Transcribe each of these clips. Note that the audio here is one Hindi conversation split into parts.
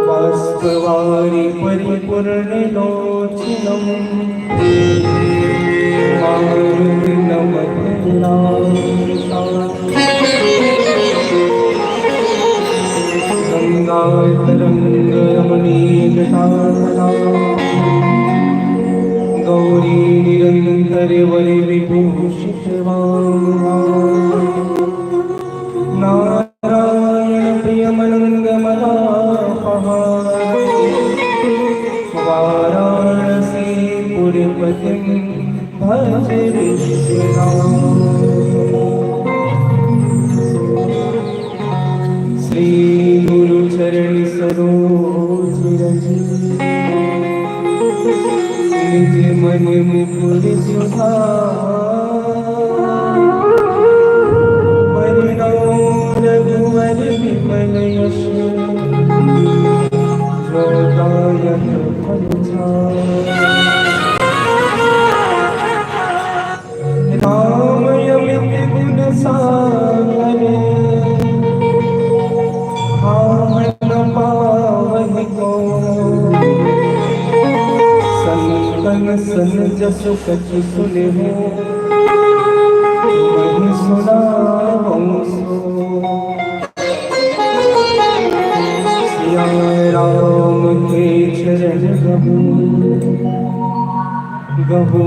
वास्तवारि परिपूर्णलोचनम् गंगातरंगरमणीयतातला गौरी निरंतरे वरे विभूषितवान् नारायण प्रियमनंगमदापः वाराणसी पुरपतिं भज विश्वनाथ। श्री गुरु चरण सरोज रज निज मन मुकुर सुधार रघुवर विमल यश जोदायक राम यमित गुण सागर हामन पावन को संतन सन जसु कछु सुने हो वही सुना सो। सिया राम के चरण गहू गहू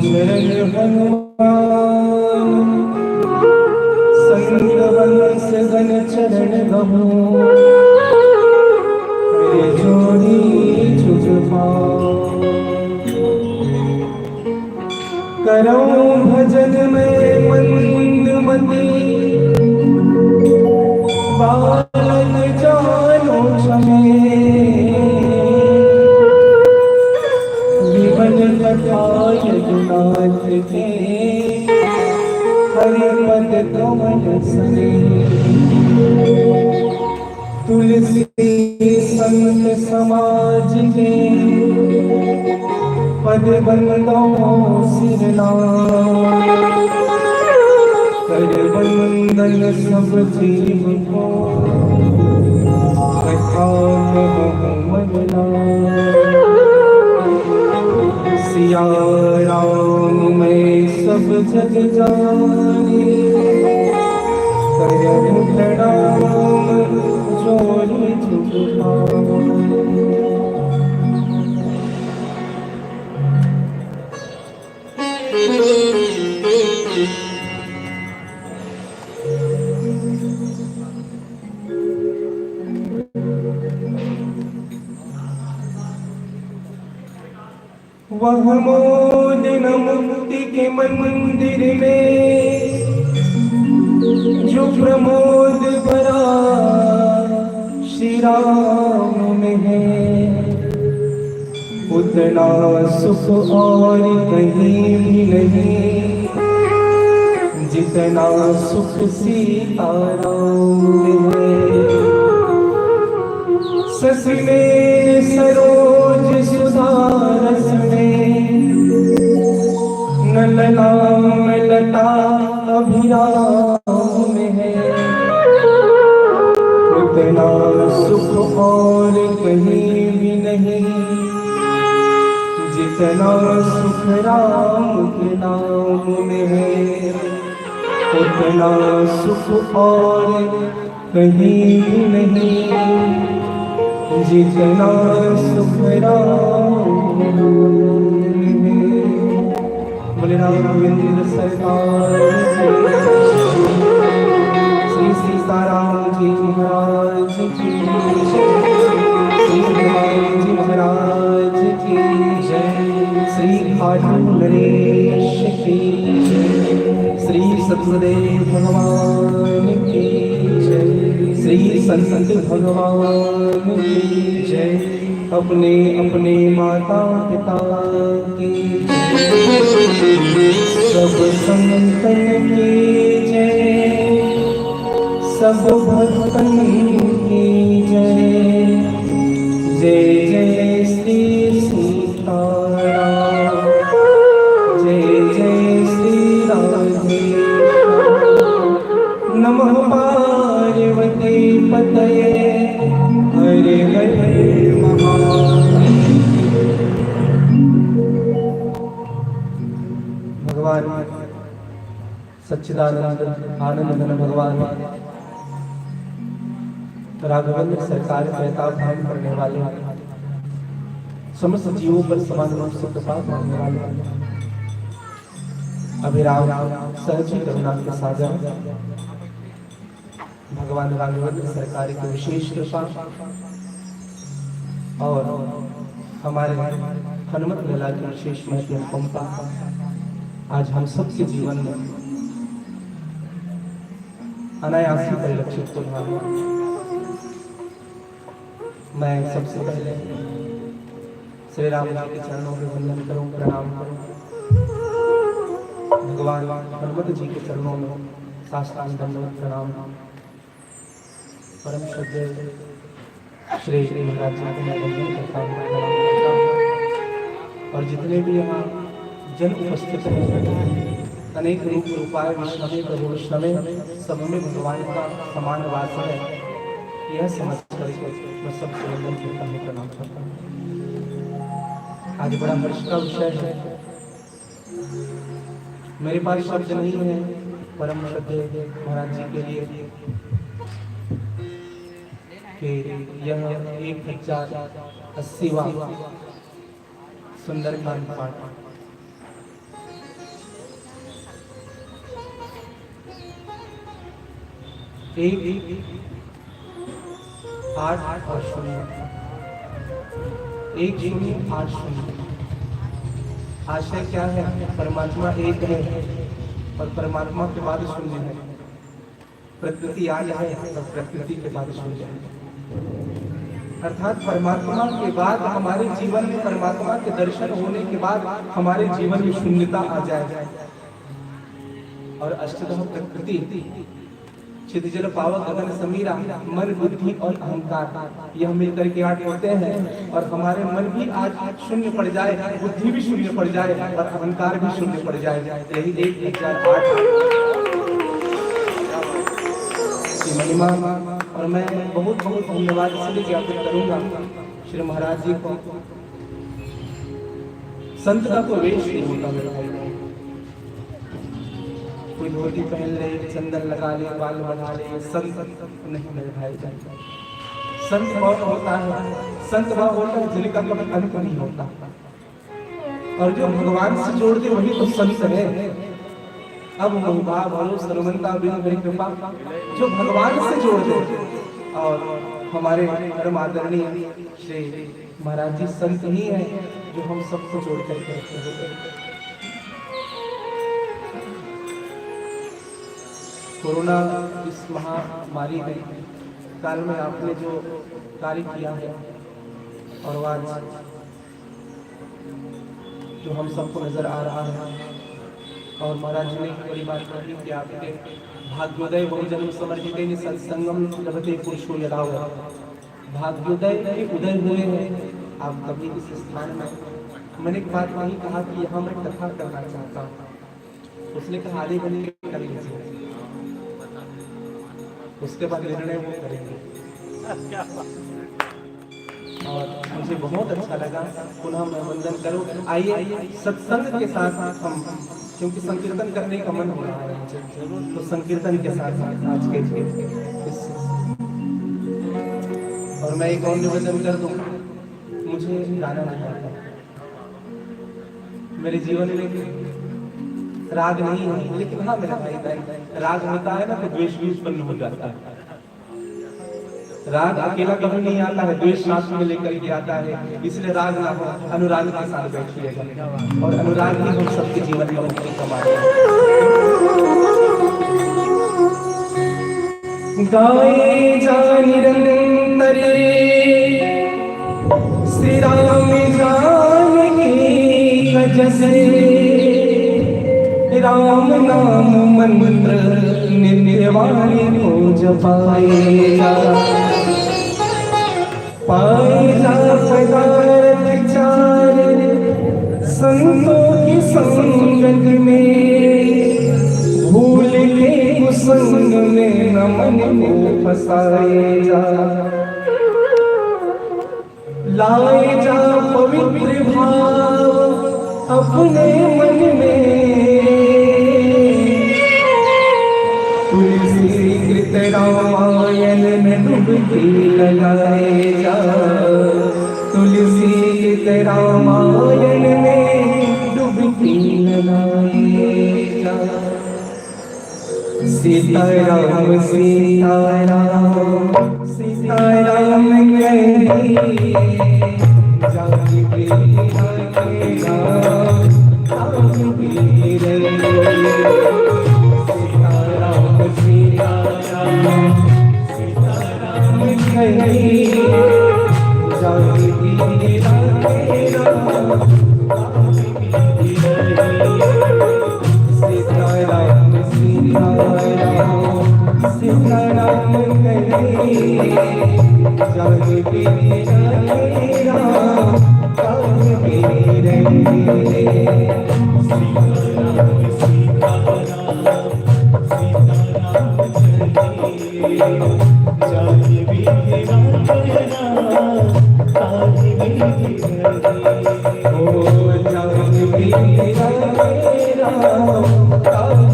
चरण हनुमान संग हंस गण चरण गहू मेरे जोड़ी जुग करो भजन में मंद मती बालन जानो क्षमे विमल कथा यदुनाथ के हरिपद कमल सने तुलसी संत समाज के पद बंदो सिरनाम कर बंदन सब जीव को कथा कहूँ सिया राम मैं सब जग जानी कर प्रणाम जोड़ी झुका। वह मोदिन मुक्ति के मंदिर में जो प्रमोद भरा श्री राम में है उतना सुख और कहीं भी नहीं जितना सुख सीताराम में है। ससने सरोज सुधारस में नलना लता अभिराम में है उतना सुख और कहीं भी नहीं जितना सुख राम के नाम में है उतना सुख और कहीं भी नहीं जितना सुख राम में। बोले राघवेंद्र सरकार श्री सीताराम जी महाराज की श्री हनुमान जी महाराज की जय। श्री खाटू नरेश की जय। श्री सत्यदेव भगवान की जय। श्री संत भगवान की जय। अपने अपने माता पिता की सब संतन की जय। सब भक्तन की जय। जय जय श्री सीताराम, जय जय श्री राधेश्याम। नमः पार्वती पतये हरे हरे महादेव। भगवान सच्चिदानंद आनंद घन भगवान राघवेंद्र सरकार प्रताप धाम करने वाले, समस्त जीवों पर समान रूप से कृपा करने वाले, अभिराम सहज करुणा के सागर भगवान राघवेंद्र सरकार की विशेष कृपा और हमारे हनुमत लीला की विशेष महती अनुपमता आज हम सबके जीवन में अनायास ही परिलक्षित हो रहा है। मैं सबसे पहले श्री राम के चरणों में वंदन करूं, प्रणाम करूं। भगवान हनुमत जी के चरणों में साष्टांग दंडवत प्रणाम। परम श्रद्धेय श्री श्री महाराज जी को मैं वंदन करता हूं, प्रणाम करता हूं। और जितने भी यहाँ जन उपस्थित हैं, अनेक रूप रूपाय विष्णवे प्रभु विष्णवे, सब में भगवान का समान वास है, यह समझ करके मैं सबसे वंदन करता हूँ, प्रणाम करता हूँ। आज बड़ा हर्ष का विषय है, मेरे पास शब्द नहीं है परम श्रद्धेय महाराज जी के लिए कि यह 1080वां सुंदरकांड पाठ एक 8 और 0 108 0। आशय क्या है? परमात्मा एक है और परमात्मा के बाद शून्य है। प्रकृति आज है और प्रकृति के बाद शून्य है। अर्थात परमात्मा के बाद हमारे जीवन में, परमात्मा के दर्शन होने के बाद हमारे जीवन में शून्यता आ जाए। और अष्टदश प्रकृति क्षितिजल पावक गगन समीरा, मन बुद्धि और अहंकार, यह मिलकर के 8 होते हैं। और हमारे मन भी आज शून्य पड़ जाए, बुद्धि भी शून्य पड़ जाए और अहंकार भी शून्य पड़ जाए, यही 1008 की महिमा। और मैं बहुत बहुत धन्यवाद इसलिए ज्ञापित करूंगा श्री महाराज जी को। संत का तो वेश नहीं होता मेरा भाई, कोई धोती पहन ले, चंदन लगा ले, बाल बना ले, संत नहीं मेरे भाई जान। संत कौन होता है? संत वह होता है जिनका कभी अंत नहीं होता, और जो भगवान से जोड़ दे वही तो संत है। अब बहुभाव भरो सर्वंता बिन मेरी कृपा, जो भगवान से जोड़ दे। और हमारे परम आदरणीय श्री महाराज जी संत ही है जो हम सबको जोड़ करके रखते हैं। कोरोना इस महामारी के काल में आपने जो कार्य किया है और आज जो हम सबको नजर आ रहा है, और महाराज जी ने बड़ी बात कही कि आपके भाग्योदय बहुजन्म समर्पित सत्संगम लभते पुरुषो यदा। भाग्योदय के उदय हुए हैं आप कभी इस स्थान में। मैंने एक बात वही कहा कि यहाँ मैं कथा करना चाहता हूँ, उसने कहा आधे घंटे कर लीजिए, उसके बाद निर्णय वो करेंगे। और मुझे बहुत अच्छा लगा, पुनः मैं वंदन करूं। आइए सत्संग के साथ हम, क्योंकि संकीर्तन करने का मन हो रहा है मुझे, तो संकीर्तन के साथ आज के और मैं एक और निवेदन कर दूं, मुझे गाना नहीं आता, मेरे जीवन में राग नहीं है। लेकिन हाँ मेरा भाई बहन, राग होता है ना तो द्वेष भी उत्पन्न हो जाता है। राग अकेला कभी नहीं आता है, द्वेष साथ में लेकर के आता है। इसलिए राग ना हो, अनुराग के साथ बैठिएगा, और अनुराग ही हम सबके जीवन में मुक्ति कमाते हैं। गाए जा निरंतर श्री राम जानकी भजसे, राम नाम मंत्र नित्य वाणी हो जपाए जा, पाए जा पदार्थ चार संतों की संगत में, भूल के कुसंग में न मन को फंसाए जा, लाए जा पवित्र भाव अपने मन में, तुलसी कृत रामायण में डुबकी लगाए जा, तुलसी कृत रामायण में डुबकी लगाए जा। सीताराम सीताराम सीताराम कहिए, जानकी जानकी राम जानकी रे। सीताराम सीताराम सीताराम कहिए, जानकी जानकी राम जानकी रे। सीताराम सीताराम सीताराम कहिए, जानकी जानकी राम जानकी रे। सीताराम सीताराम सीताराम कहिए, जानकी जानकी राम जानकी रे। ओ जानकी जानकी राम जानकी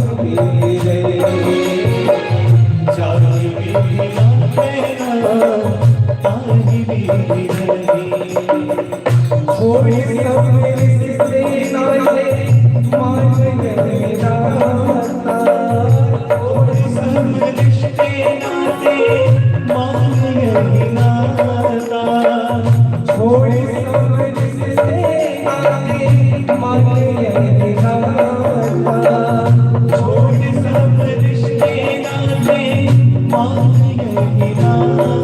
रे। जानकी छोड़ी सब रिश्ते नाते मान गए नाता, छोड़ी सब रिश्ते नाते मान गए नाता, छोड़ी सब रिश्ते नाते मान गए नाता, छोड़ी सब रिश्ते नाते मान गए नाता।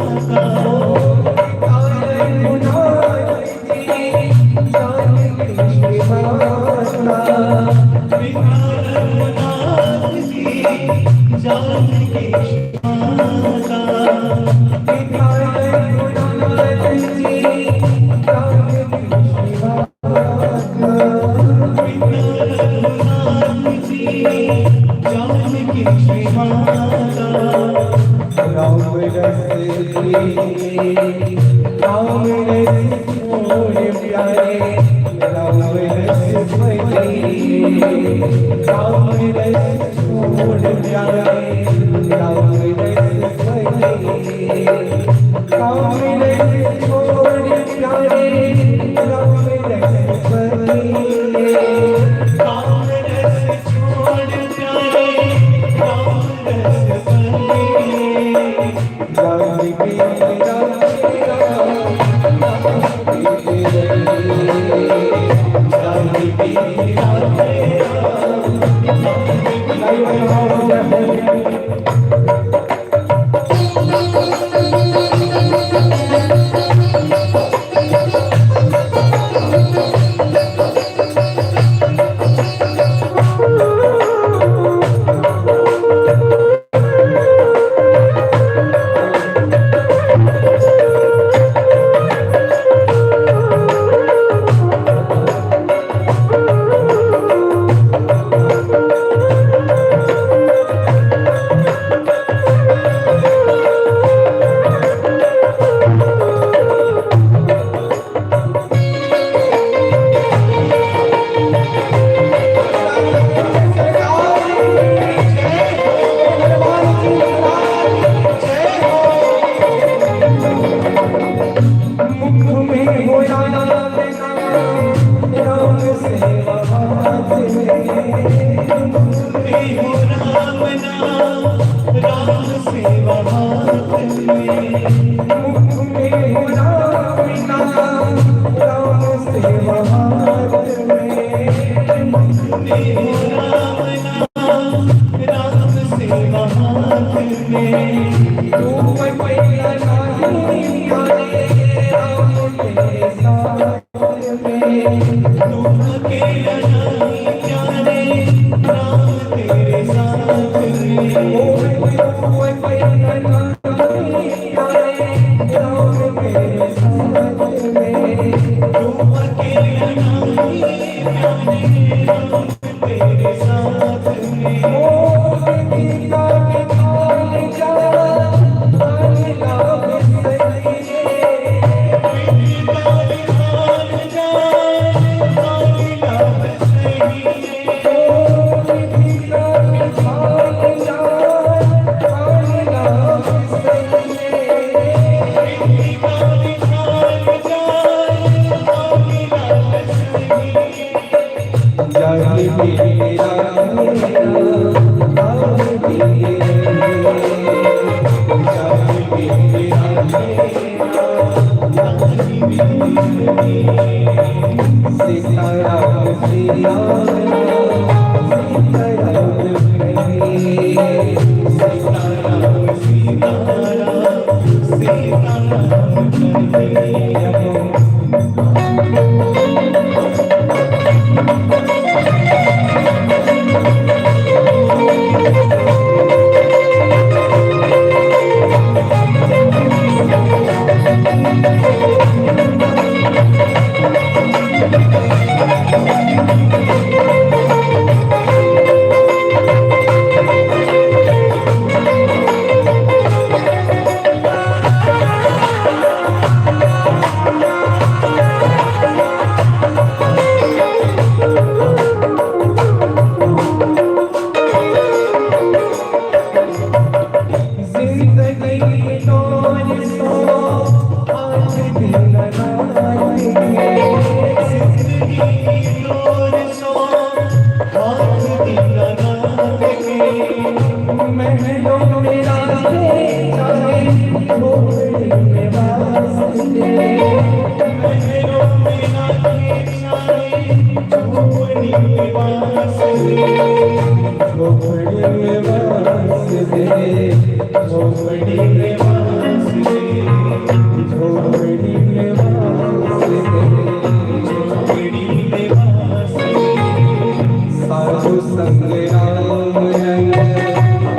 साधु संग राम रंग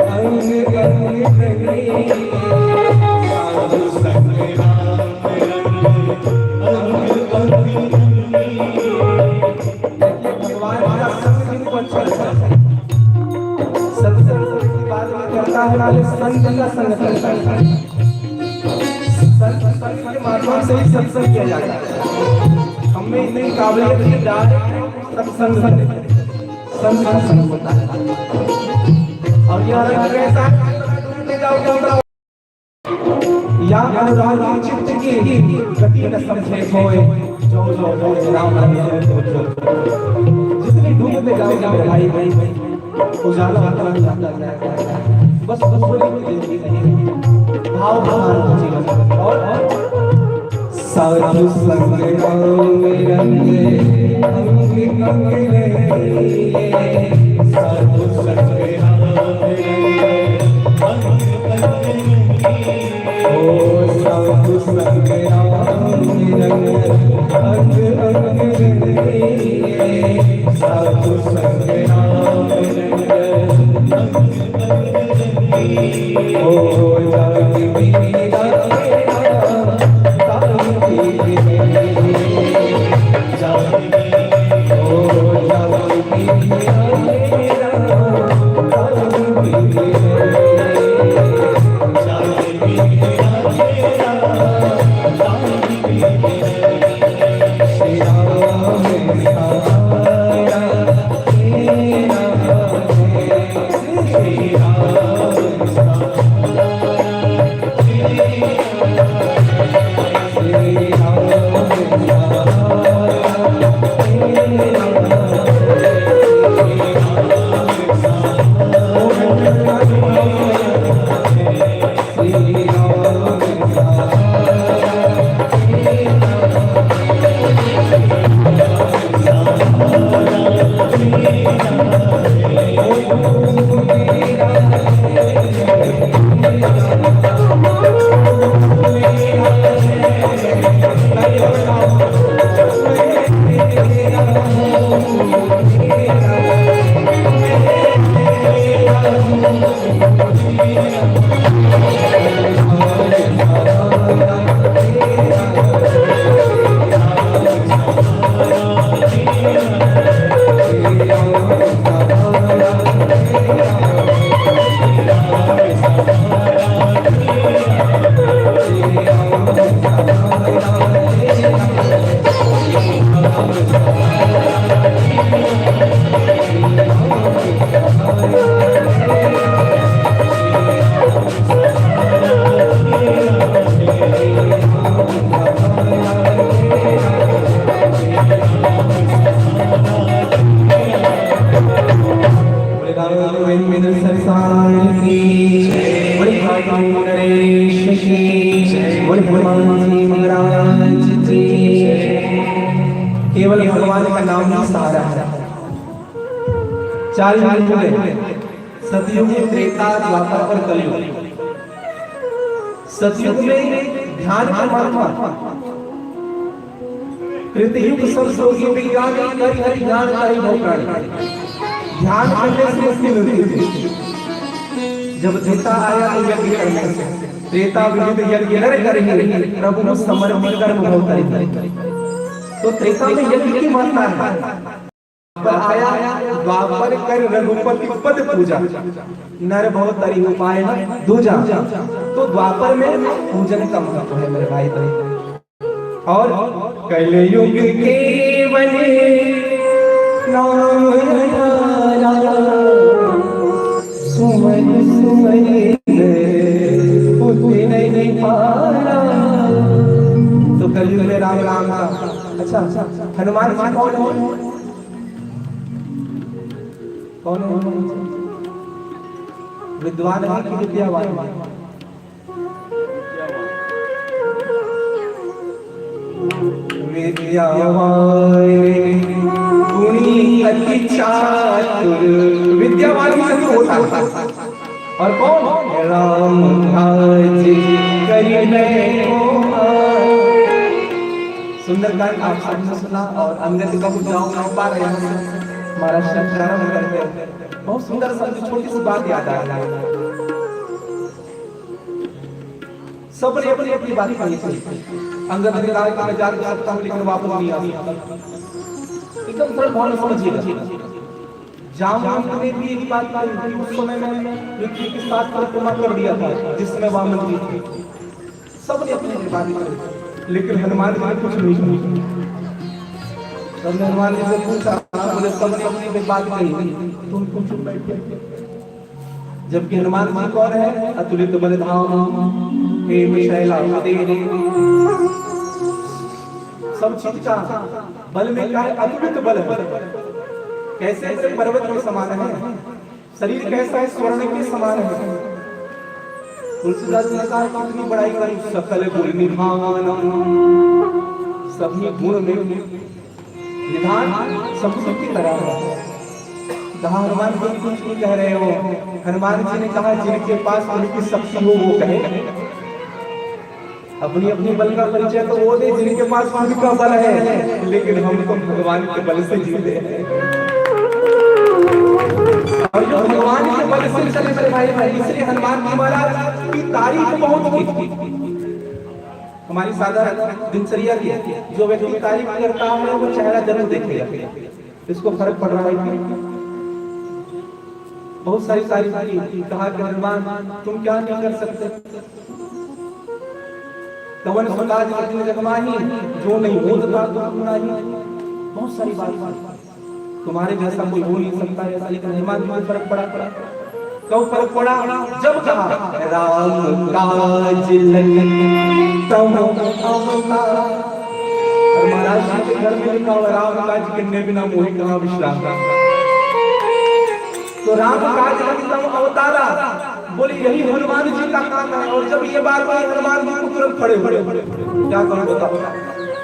अंग अंग रंगे, साधु संग राम रंग अंग अंग रंगे। भगवान का संग किनको अच्छा लगता है? सत्संग की बात करता है वाले संत का संग करता है। संत के माध्यम से ही सत्संग किया जाता है। हमें इतनी काबिलियत की डायरेक्ट सत्संग करने संत का संग होता है। और यह रंग ऐसा है जाओ या अनुराग चित्त की गति न समझे कोई, जो जो जो राम नाम जितनी धूप में जाओगे मेरे भाई भाई उजाला जाता है। बस बोली भाव भाव जीवन। और साधु संग राम रंग अंग अंग रंगे, साधु संग राम रंग अंग अंग रंगे। ओ साधु संग राम रंग अंग अंग रंगे, साधु संग राम रंग अंग अंग रंगे। ओ जाति मीरा केवल भगवान का नाम ही सहारा है। 4 युग हुए, सतयुग, त्रेता, द्वापर और कलयुग। सतयुग में ध्यान का महत्व, कृतयुग सब योगी विज्ञान कर हरि ज्ञान करि भव प्राणी। ध्यान करने से मुक्ति मिलती थी। जब त्रेता आया तो यज्ञ करने से, त्रेता विविध यज्ञ करेंगे प्रभु को समर्पित कर्म भव करेंगे। तो त्रेता में यज्ञ की महत्ता है। पर आया द्वापर कर रघुपति पद पूजा, नर भव तरि उपाय दूजा। तो द्वापर में पूजन का महत्व है मेरे भाई बहन। और कलयुग के बने नाम सुमन सुमन पुत्र नहीं पारा। तो कलयुग में राम राम का अच्छा हनुमान जी कौन है? विद्वान है कि विद्यावान? विद्यावान गुणी अति चातुर, विद्यावान से होता है। और कौन? राम सुंदरकांड आप सबने सुना और अंगद का जाऊं ना पा रहे हैं हमारा शब्द प्रारंभ करते हैं। बहुत सुंदर सा छोटी सी बात याद आ रहा है। सबने अपनी अपनी बात कही थी। अंगद ने कहा कि मैं जा सकता हूं लेकिन वापस नहीं आ सकता। एकदम थोड़ा बहुत समझिएगा। जामवंत ने भी एक बात कही उस समय में पृथ्वी के साथ परिक्रमा कर दिया था जिस समय वामन जी थे। सबने अपनी बात कही लेकिन हनुमान जी ने कुछ नहीं कहा। सबने हनुमान जी से पूछा, बोले सबने अपनी बात कही तुम क्यों चुप बैठे? जबकि हनुमान जी कौन है? अतुलित बलधाम हे शैलापते। सब चीज का बल में क्या है? अतुलित बल है। कैसे ऐसे पर्वत के समान है, शरीर कैसा है? स्वर्ण के समान है। तुलसीदास ने कहा कितनी बड़ाई करी, सकल गुण निधान, सभी गुण में निधान समुद्र की तरह है। कहा हनुमान जी कुछ नहीं कह रहे हो। हनुमान जी ने कहा जिनके पास उनकी शक्ति हो वो कहे। अपनी अपनी बल का परिचय तो वो दे जिनके पास उनका बल है, लेकिन हम तो भगवान के बल से जीते हैं। और जो भगवान के बल से चले मेरे भाई, इसलिए हनुमान जी महाराज की तारीफ बहुत की। हमारी साधारण दिनचर्या की जो व्यक्ति तारीफ करता है वो चेहरा जरूर देखेगा, इसको फर्क पड़ रहा है। बहुत सारी तारीफ की, कहा कि हनुमान तुम क्या नहीं कर सकते? कवन सुकाज अग्नि जगमाही, जो नहीं होता तुम नहीं। बहुत सारी बात तुम्हारे जैसा कोई हो नहीं सकता है, लेकिन हनुमान जी में फर्क पड़ा। कब फर्क पड़ा? जब कहा राम काज लगन तम अवतार। और महाराज जी के घर में लिखा हुआ राम काज करने बिना मोहि कहां विश्राम। तो राम काज लगन तम अवतारा बोले यही हनुमान जी का काम है। और जब ये बात हुई हनुमान जी को तुरंत खड़े हुए। क्या कहा बताओ?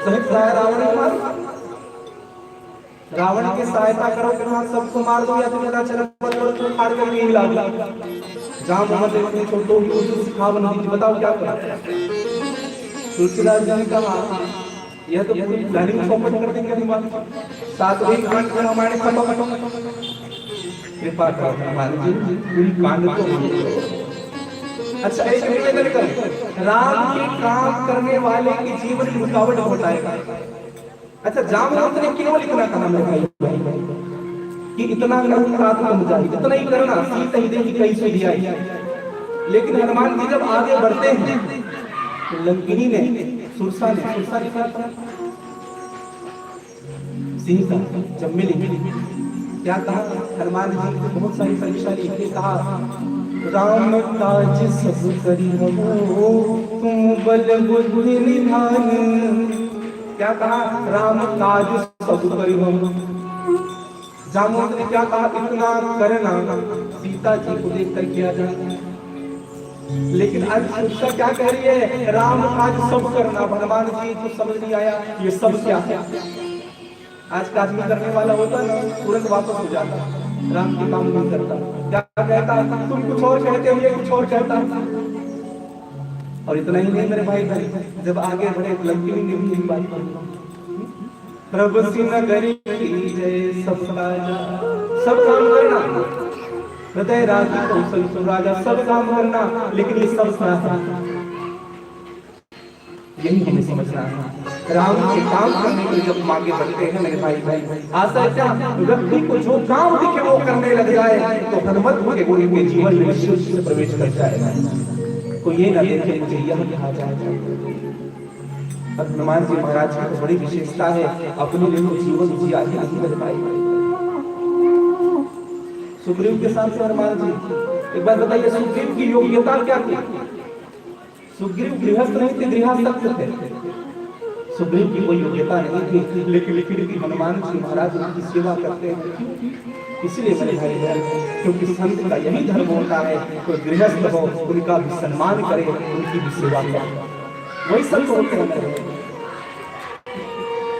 सहित रावण ने रावण की सहायता करो कि वहां सबको मार दो या तो पता चला पत्थर फाड़ कर नहीं ला। जामवंत ने छोटो ही उसे सिखावन दी, बताओ क्या करा? तुलसीदास जी ने कहा यह तो पूरी प्लानिंग चौपट कर देंगे हनुमान। सातवें कांड में हमारे खत्म कृपा करो हनुमान जी, पूरी कांड को। अच्छा एक निवेदन करें, राम के काम करने वाले के जीवन में रुकावट हटाएगा। अच्छा जामवंत ने क्यों लिखना था मेरे भाई कि इतना करना प्रार्थना मुजाहिद, इतना ही करना सीता ही देखी कहीं से दिया। लेकिन हनुमान जी जब आगे बढ़ते हैं तो लंकिनी ने सुरसा ने सीता जब मिली क्या कहा? हनुमान जी ने बहुत सारी परीक्षा ली। कहा राम काज सब करी हो तुम बल बुद्धि निधान। क्या कहा? राम काज सब करी हो। जामवंत ने क्या कहा? इतना करना सीता जी को देखकर किया जाए। लेकिन आज सुरसा क्या कह रही है? राम काज सब करना। हनुमान जी को समझ नहीं आया ये सब क्या है। आज का आदमी करने वाला होता ना तुरंत वापस हो जाता, राम के काम नहीं करता। क्या कहता? तुम कुछ और कहते हो, ये कुछ और कहता। और इतना ही नहीं मेरे भाई, जब आगे बढ़े लंकिनी ने भी बात कही, प्रभु सिंह नगरी जय सब राजा, सब काम करना, हृदय राजा कौशल राजा, सब काम करना, लेकिन ये सब था यही हमें समझना है। राम के काम करने के लिए जब हम आगे बढ़ते हैं मेरे भाई, आशा क्या व्यक्ति को जो काम दिखे वो करने लग जाए तो हनुमत के गुरु के जीवन में विशुद्ध से प्रवेश कर जाएगा। कोई ये ना देखे मुझे यह कहा जाएगा। हनुमान जी महाराज की तो बड़ी विशेषता है, अपने लिए तो जीवन जिया ही नहीं मेरे भाई। सुग्रीव के साथ से हनुमान जी, एक बात बताइए सुग्रीव की योग्यता क्या थी? सुग्रीव गृहस्थ नहीं थे, गृहस्थ थे। सुग्रीव की कोई योग्यता नहीं थी, लेकिन फिर भी हनुमान जी महाराज उनकी सेवा करते हैं। इसलिए मेरे भाई बहन, क्योंकि संत का यही धर्म होता है, कोई गृहस्थ हो उनका भी सम्मान करे, उनकी भी सेवा करे, वही संत होते हैं।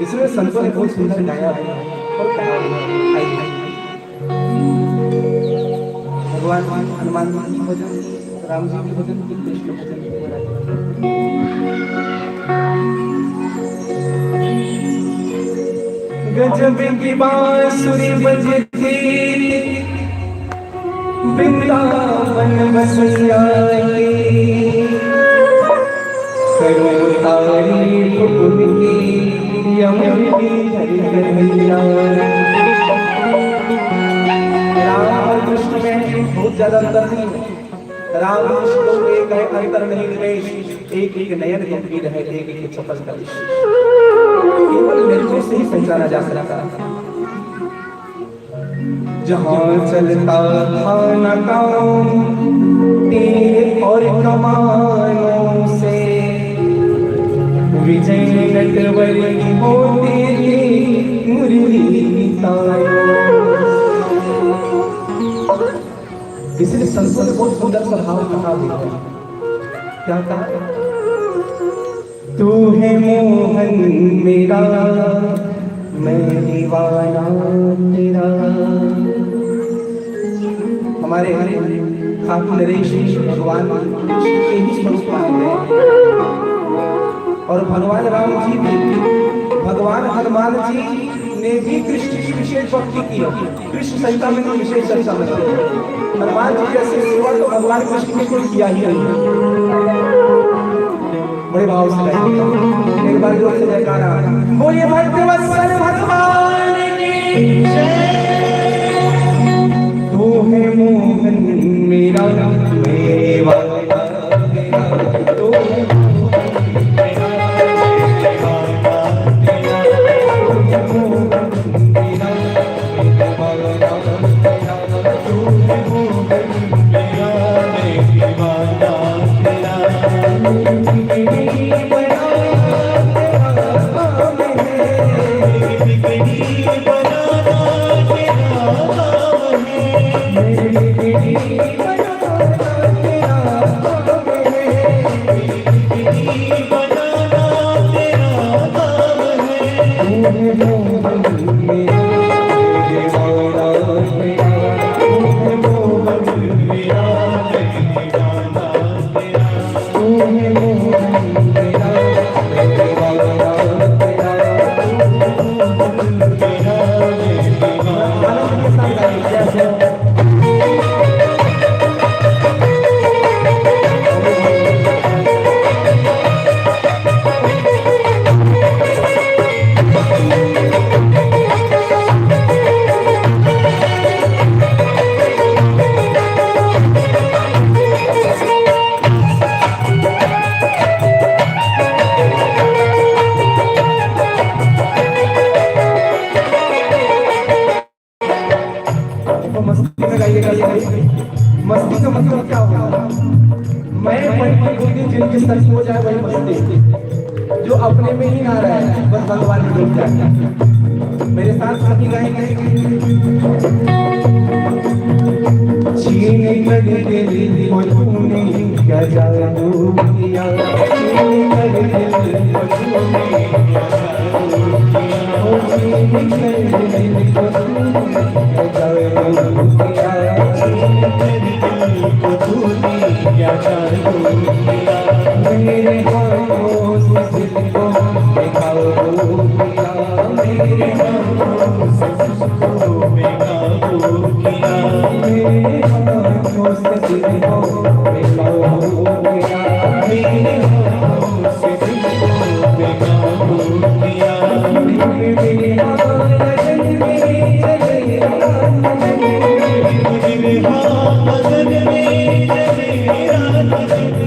इसलिए संतों ने बहुत सुंदर गाया है और कहा भगवान हनुमान जी की भजन राम जी के भजन की कृष्ण भजन की गजब की बांसुरी बजती वृंदावन बसैया की करो तारीफ उनकी यमुना कन्हैया। राम कृष्ण में बहुत ज्यादा अंतर नहीं है। राम कृष्ण तो एक है, अंतर नहीं निवेश, एक एक नयन गंभीर है, एक एक चपल का केवल निर्जों से ही पहचाना जा सकता है। जहाँ चलता था न काम तीर और कमानों से, विजय नटवरी होती थी मुरली तारों। इसलिए संतों ने बहुत सुंदर सा भाव कहा भी है। क्या कहा? तू है मोहन मेरा, मैं दीवाना तेरा। हमारे ठाकुर नरेश भगवान के ही स्वरूप मानते हैं। और भगवान राम जी भी, भगवान हनुमान जी ने भी कृष्ण की विशेष भक्ति की। कृष्ण संहिता में विशेष चर्चा में हनुमान जी जैसे सेवा तो भगवान कृष्ण ने कोई किया ही नहीं। बड़े भाव से एक बार जोर से जयकारा बोलिए भक्तवत्सल भगवान की जय। तू है मोहन मेरा, मेवा तेरा, तू है मस्ती का मतलब क्या होगा? मैं जिनके सच हो जाए वही मस्ती, जो अपने में ही ना रहे बस भगवान में डूब जाए। मेरे साथ सभी गाएंगे। छीन कर दिल को तूने क्या जादू किया, छीन कर दिल को तूने क्या जादू किया, छीन कर दिल को तूने क्या जादू किया, छीन कर दिल को तूने क्या जादू किया। मेरे हाथों से दिल को बेकाबू किया, मेरे हाथों से तुझको बेकाबू किया, मेरे हाथों से दिल को बेकाबू किया, मेरे हाथों से दिल को बेकाबू किया। मेरे हाथ लगन में चले रात में, मेरे हाथ लगन में चले रात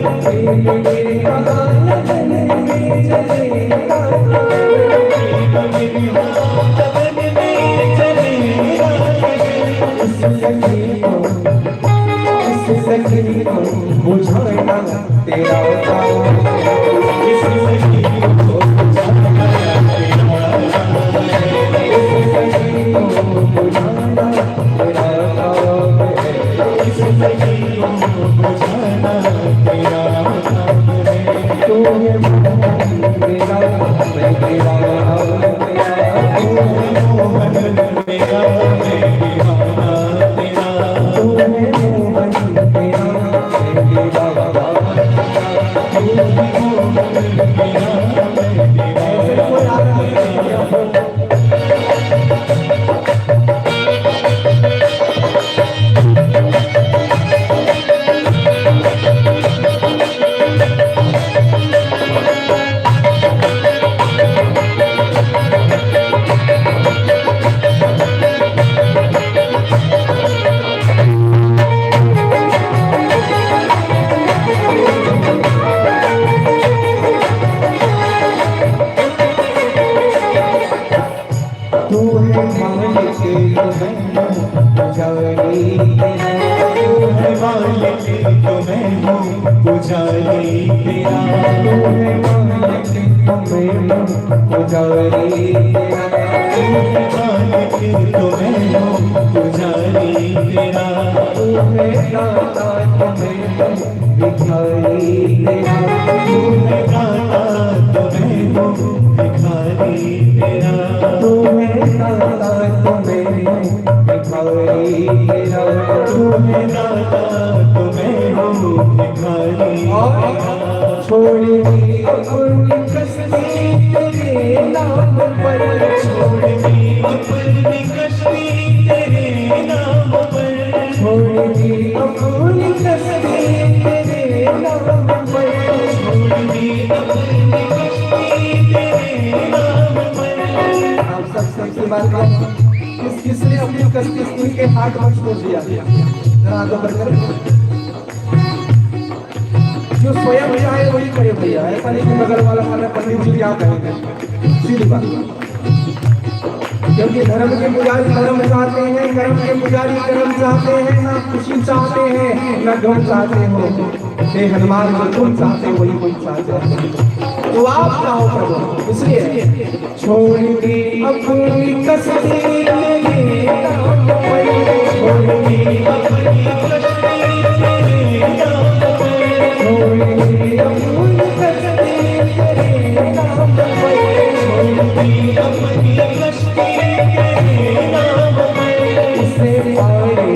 में, मेरे हाथ लगन में चले रात में, मेरे हाथ लगन में चले रात में। इस सखी को बुझाना तेरा काम, इस सखी को बुझाना तेरा काम, इस सखी को बुझाना तेरा काम है, इस सखी को बुझाना तेरा काम है। तू है मोहन मेरा, मैं दीवाना तेरा, तू है मोहन मेरा, मैं दीवाना तेरा, तू है मोहन मेरा, मैं दीवाना ऐसे कोई आदमी नहीं। तू है मालिक तो मैं हूँ पुजारी तेरा, तू है मालिक तो मैं हूँ पुजारी तेरा, तू है मालिक तो मैं हूँ पुजारी तेरा, तू है मालिक तो मैं हूँ पुजारी तेरा, तू है दाता तो मैं हूँ भिखारी तेरा, तू है दाता तो मैं हूँ भिखारी तेरा, तू है दाता तो मैं हूँ भिखारी तेरा, तू है दाता तो मैं हूँ भिखारी तेरा। छोड़ दी अपनी कश्ती तेरे नाम पर, छोड़ दी अपनी कश्ती तेरे नाम पर, छोड़ दी अपनी कश्ती तेरे नाम पर, छोड़ दी अपनी कश्ती तेरे नाम पर। आप सबसे बात किसने अपनी कश्ती के हाथ में छोड़ दिया? आगे बढ़कर जो स्वयं चाहे वही करे भैया, ऐसा नहीं कि बगल वाला खाना पंडित जी क्या कहेंगे, सीधी बात। क्योंकि धर्म के पुजारी धर्म चाहते हैं, कर्म के पुजारी कर्म चाहते हैं, ना खुशी चाहते हैं ना गम चाहते हो। हे हनुमान जो तुम चाहते हो वही कोई चाहते हैं, तो आप चाहो प्रभु। इसलिए छोड़ दी अपनी कश्ती तेरे नाम पर, छोड़ दी अपनी कश्ती तेरे नाम पर, छोड़ दी अपनी कश्ती तेरे नाम पर, छोड़ दी अपनी कश्ती तेरे नाम पर। इससे पारे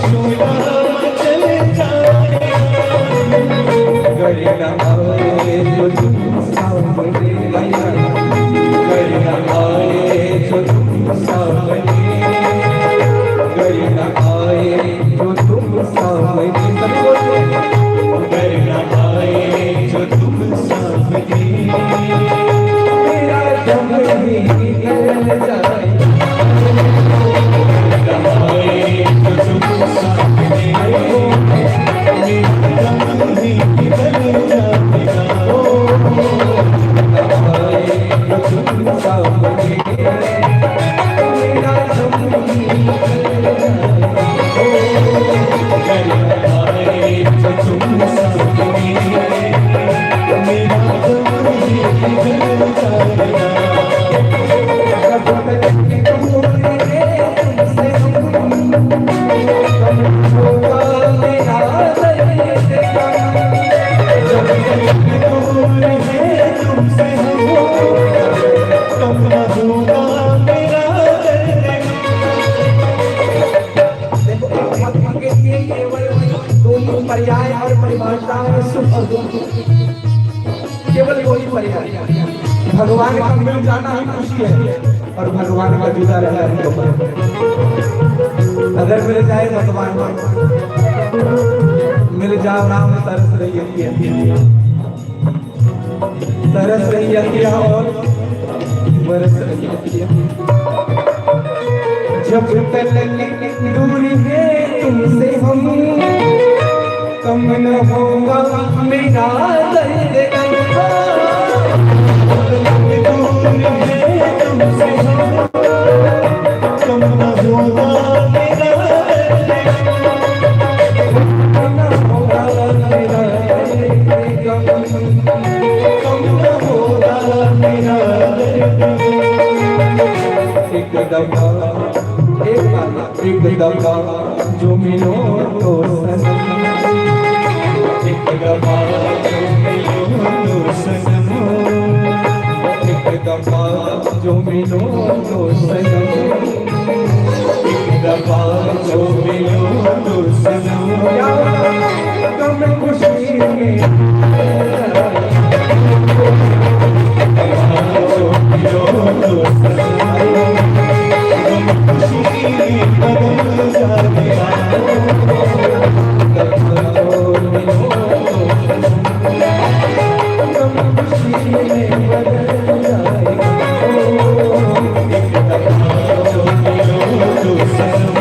Show पर्याय और परिभाषाएं सुख और दुख, केवल वही पर्याय। भगवान का मिल जाना ही खुशी है और भगवान का जुदा रहना ही दुख है। अगर मिल जाए भगवान, मिल जाओ राम, तरस रही है, तरस रही है और बरस रही है। जब तक दूरी है तुमसे हम, कम न होगा मेरा दर्द। दूरी है तुमसे हम, कम न होगा मेरा दर्द। कम न होगा मेरा दर्द, कम न होगा मेरा दर्द। एक दफा जो मिलो तो सनम, एक दफा जो मिलो तो सनम, एक दफा जो मिलो तो सनम, एक दफा जो मिलो तो सनम। तुम खुशी में जो मिलो तो सनम, खुशी बदल जाएगा। खुशी में बदल जाएगा। एक दफा जो मिलो तो सनम,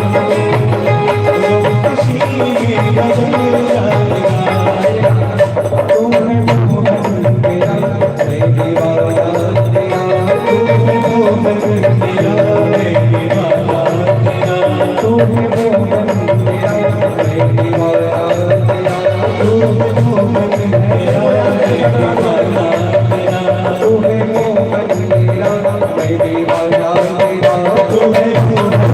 खुशी में बदल जाएगा। तुम्हें मोहन मेरा मैं दीवाना तेरा, तुम्हें मोहन मेरा मैं दीवाना तेरा, तुम्हें मोहन मेरा मैं दीवाना तेरा, तुम्हें मोहन मेरा मैं दीवाना तेरा, तुम्हें मोहन मेरा मैं दीवाना तेरा, तुम्हें मोहन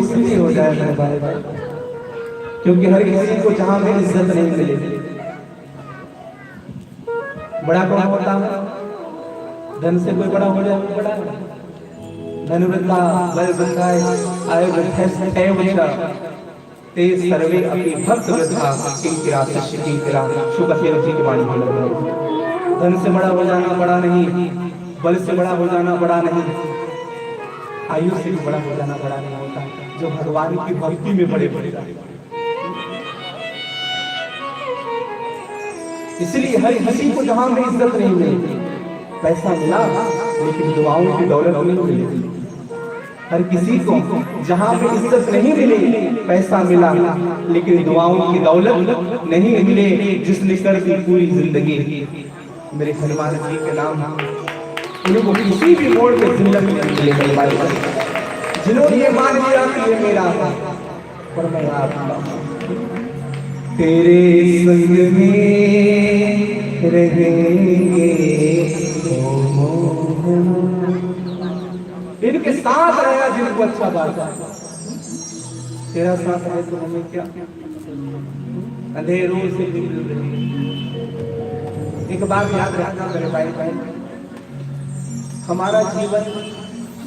इसलिए हो जाए मेरे भाई, क्योंकि हर किसी को जहां में इज्जत नहीं मिले। बड़ा कौन होता है? धन से कोई बड़ा हो जाए, बड़ा धनुवृत्ता बल बंधाय आय वृद्धस्ते वृषा ते सर्वे अपि भक्त वृद्धा किंकिरा शिष्य किंकिरा। शुभदेव जी की वाणी बोल रहे हैं। धन से बड़ा हो जाना बड़ा नहीं, बल से बड़ा हो जाना बड़ा नहीं, आयु से भी बड़ा हो जाना बड़ा नहीं होता। जो भगवान की भक्ति में बड़े बड़े, इसलिए हर किसी को जहां में इज्जत नहीं मिली, पैसा मिला लेकिन दुआओं की दौलत नहीं मिली। हर किसी को जहां पे इज्जत नहीं मिली, पैसा मिला लेकिन दुआओं की दौलत नहीं मिले। जिसने कर दी पूरी जिंदगी मेरे हनुमान जी के नाम, उनको किसी भी मोड़ में जिंदगी नहीं मिलेगी। जिन्होंने ये मान लिया कि ये मेरा है, पर मैं आपका तेरे संग में रहेंगे। इनके साथ रहेगा जिनको अच्छा बात है। तेरा साथ है तो हमें क्या, अंधेरों से भी मिल रही है। एक बात याद रखना मेरे भाई बहन, हमारा जीवन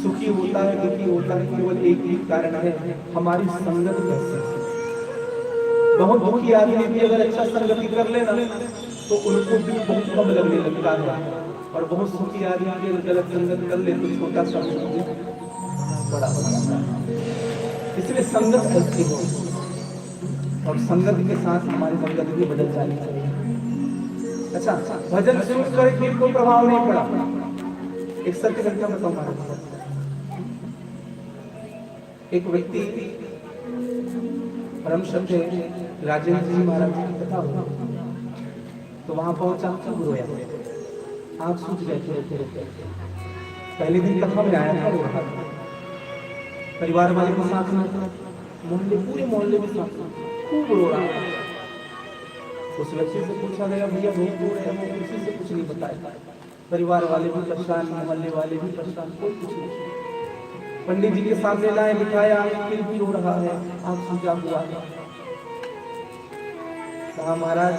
सुखी होता है दुखी होता है केवल एक ही कारण है, हमारी संगत कैसे। बहुत दुखी आदमी भी अगर अच्छा संगति कर लेना तो उनको भी बहुत कम लगने लगता है, और बहुत सुखी आदमी भी अगर गलत संगत कर ले तो छोटा सा बड़ा हो जाता है। इसलिए संगत अच्छी हो, और संगत के साथ हमारी संगत भी बदल जानी चाहिए। अच्छा, भजन सुनकर फिर कोई प्रभाव नहीं पड़ा। एक सत्य घटना बताऊंगा। एक व्यक्ति परम श्रद्धेय राजेंद्र जी महाराज की कथा हुई, तो वहां पहुंचा तो रोया, आंख सूझ गए थे। पहले दिन कथा में आया था, रो रहा था। परिवार वाले को साथ में, मोहल्ले पूरे मोहल्ले में साथ खूब रो रहा था। उस व्यक्ति से पूछा गया, भैया रो क्यों रहे हैं? किसी से कुछ नहीं बताया। परिवार वाले भी परेशान, मोहल्ले वाले भी परेशान, कोई कुछ नहीं। पंडित जी के सामने लाए, बिठाया, फिर भी रो रहा है, आंख सूजा हुआ है। कहा महाराज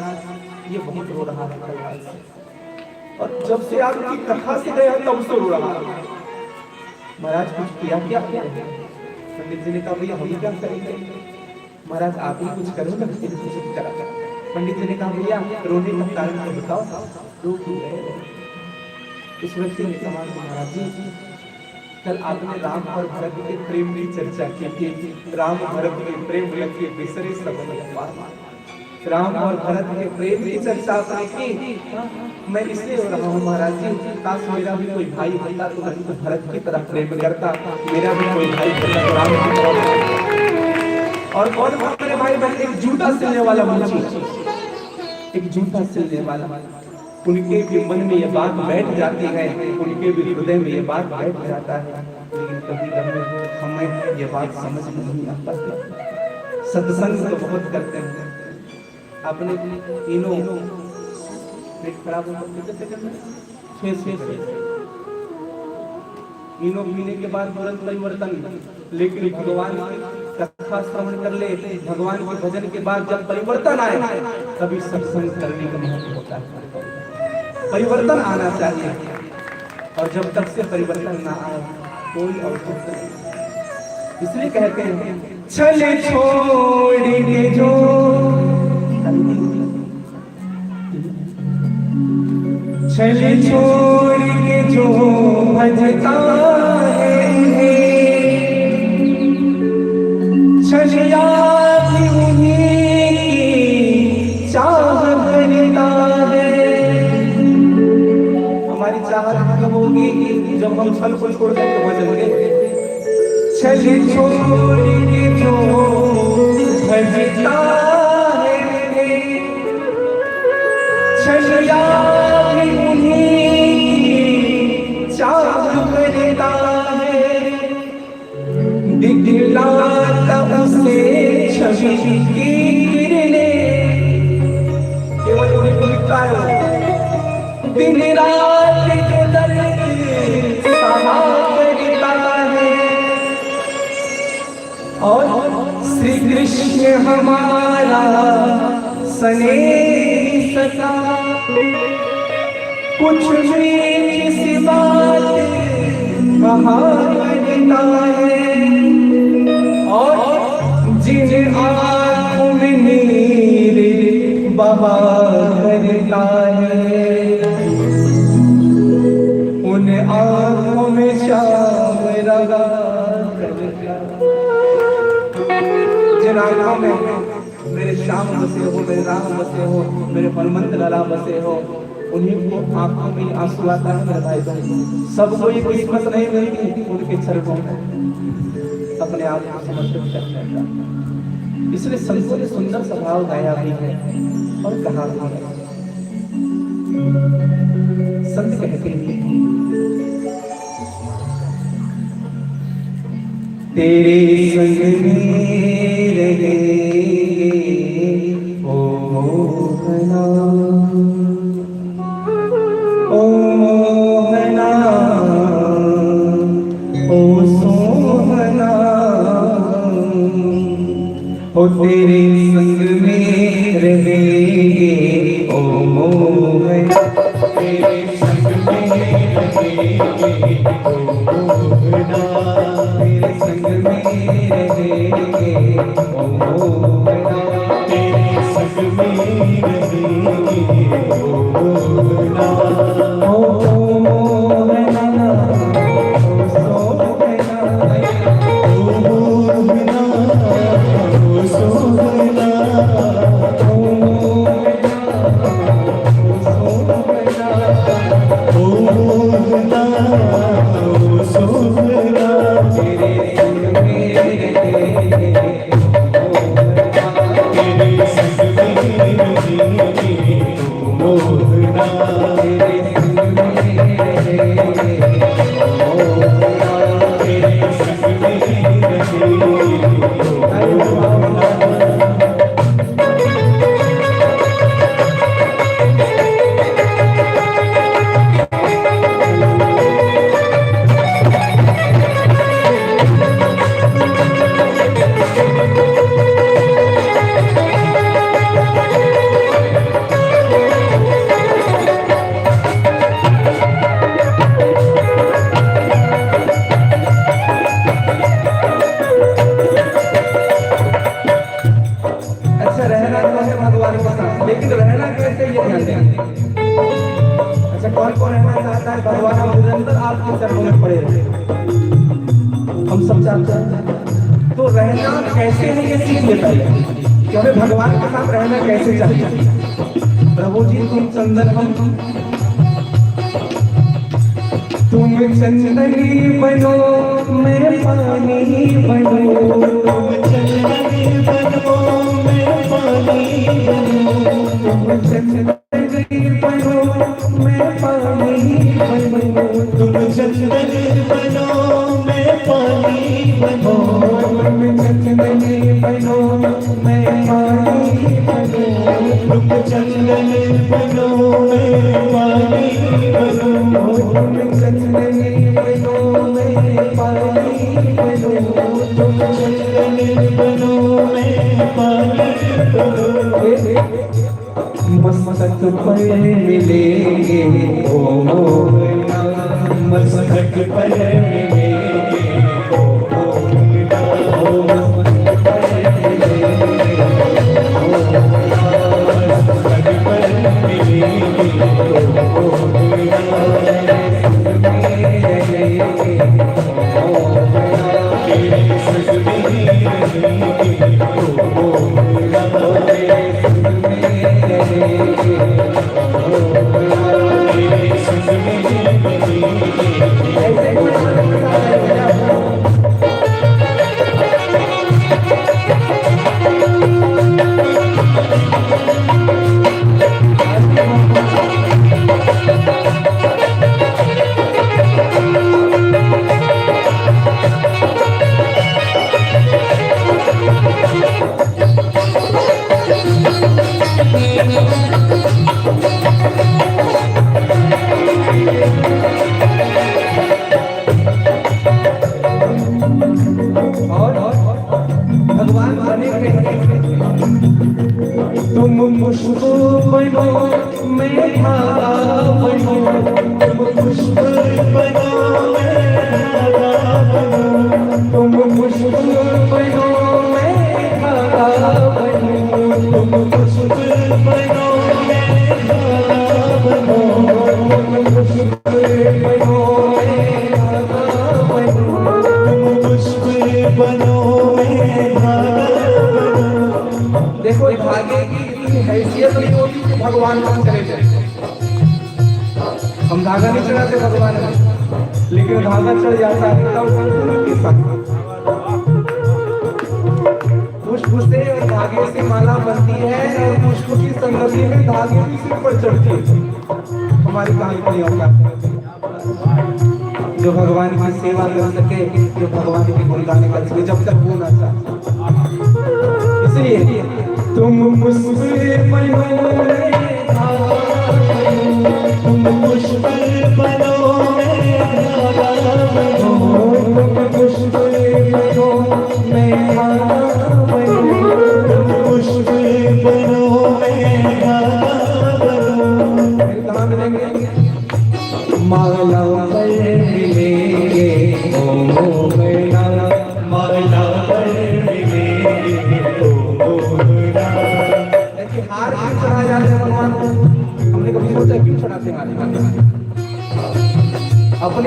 ये बहुत रो रहा है परिवार से, और जब से आपकी कथा से गया तब से रो रहा है। महाराज कुछ किया क्या? पंडित जी ने कहा भैया हम क्या करेंगे? महाराज आप ही कुछ करो ना, फिर कुछ करा। पंडित जी ने कहा भैया रोने का कारण तो बताओ, रो क्यों रहे हो? इस व्यक्ति ने कहा महाराज जी कल आपने राम और भरत के प्रेम की चर्चा की थी, राम भरत के प्रेम लगे बिसरे सब पार। राम और भरत के प्रेम की चर्चा आपने की, मैं इसलिए हो रहा हूँ महाराज जी, काश मेरा भी कोई भाई होता तो मैं तो भरत की तरह प्रेम करता, मेरा भी कोई भाई होता तो राम की तरह। और कौन मेरे भाई बहन? एक जूता सिलने वाला मुंशी, एक जूता सिलने वाला, उनके भी मन में ये बात बैठ जाती है, उनके भी हृदय में ये बात बैठ जाता है, लेकिन कभी हमें ये बात समझ में नहीं आता। सत्संग तो बहुत करते हैं, अपने तीनों पेट खराब हो तीनों पीने के बाद तुरंत परिवर्तन, लेकिन भगवान कथा श्रवण कर ले, भगवान के भजन के बाद जब परिवर्तन आए तभी सत्संग करने का महत्व होता है। परिवर्तन आना चाहिए, और जब तक से परिवर्तन ना आए कोई अवसर नहीं। इसलिए कहते हैं चले छोड़ के जो, चले छोड़ के जो भजता है, चलिया भी उन्हीं की चाह करता है। हमारी चाहत कब होगी? जब हम छल को छोड़ देंगे भजन के। चले छोड़ के जो भजता है, चलिया भी उन्हीं की चाह करता है। दिखलाता उसे छवि की किरणें, केवल उन्हीं को दिखता है। दिन रात के दर्द सहा करता है, और श्री कृष्ण हमारा स्नेह सता, कुछ भी किसी बात कहा करता है, और जिन आँखों में नीर बहा करता है, उन आँखों में श्याम रंगा करता। जिन आँखों में मेरे श्याम बसे हो, मेरे राम बसे हो, मेरे परमंत लला बसे हो, उन्हीं को आंखों में आंसू आता है मेरे भाई बहन। सबको ये किस्मत नहीं मिलती उनके चरणों में अपने आप को समर्पित करने का। इसलिए संतों ने सुंदर स्वभाव गाया भी है और कहा भी है। संत कहते हैं तेरे संग में रहे ओ मोहना, ओ मोहना, ओ तेरे संग में रहेंगे ओ मोहना, तेरे संग में रहेंगे ओ मोहना, तेरे संग में रहेंगे ओ मोहना, तेरे संग में रहेंगे ओ मोहना, ओ मोहना, ओ सोहना, ओ मोहना, ओ सोहना, ओ मोहना, ओ मोहना, ओ सोहना, तेरे संग में रहेंगे ओ मोहना, तेरे संग में रहेंगे ओ मोहना, तेरे संग में रहेंगे ओ मोहना, तेरे संग में रहेंगे ओ मोहना। अच्छा रहना तो है भगवान के साथ, लेकिन रहना कैसे ये ध्यान दें। अच्छा कौन कौन रहना चाहता है भगवान हम निरंतर आपके चरणों में पड़े रहे, हम सब चाहते हैं। तो रहना कैसे है ये सीख लेता है कि हमें भगवान के साथ रहना कैसे चाहिए। प्रभु जी तुम चंदन तुम चंदनी बनो मैं पानी बनो, तुम चंदनी बनो मैं पानी बनो, तुम चंदनी बनो मैं पानी बनो, तुम चंदनी बनो मैं पानी बनो, तुम चंदनी बनो मैं पानी बनो, तुम चंदनी बनो मैं पानी बनो, तुम चंदनी बनो मैं पानी बनो, तुम चंदनी बनो मैं पानी बनो। मस्तक पर मिलेंगे ओ मोहना, मस्तक पर मिलेंगे ओ मोहना, ओ मस्तक पर मिलेंगे ओ मोहना, मस्तक पर मिलेंगे ओ मोहना, तेरे संग में रहेंगे ओ मोहना, तेरे संग में रहेंगे ओ मोहना, तेरे संग में रहेंगे ऐसे भगवान बने तुम पुष्प बनो मैं धागा बनो, तुम पुष्प बनो मैं धागा बनो, तुम पुष्प बनो मैं धागा बनो, तुम पुष्प बनो मैं धागा बनो, तुम पुष्प बनो मैं धागा बनो, तुम पुष्प बनो मैं धागा बनो। देखो धागे की इतनी हैसियत नहीं होती कि भगवान हम चले जाए, हम धागा नहीं चढ़ाते भगवान में, लेकिन धागा चढ़ जाता है तब पुष्प से और धागे से माला बनती है और पुष्प की संगति में धागे भी सिर पर चढ़ती है। हमारी कहानी बड़ी औकात जो भगवान की सेवा कर सके, जो भगवान के गुणगान कर सके, जब तक वो ना चाहे। इसलिए तुम पुष्प बनो मैं धागा बनो, तुम पुष्प बनो मैं धागा बनो, तुम पुष्प बनो मैं धागा बनो।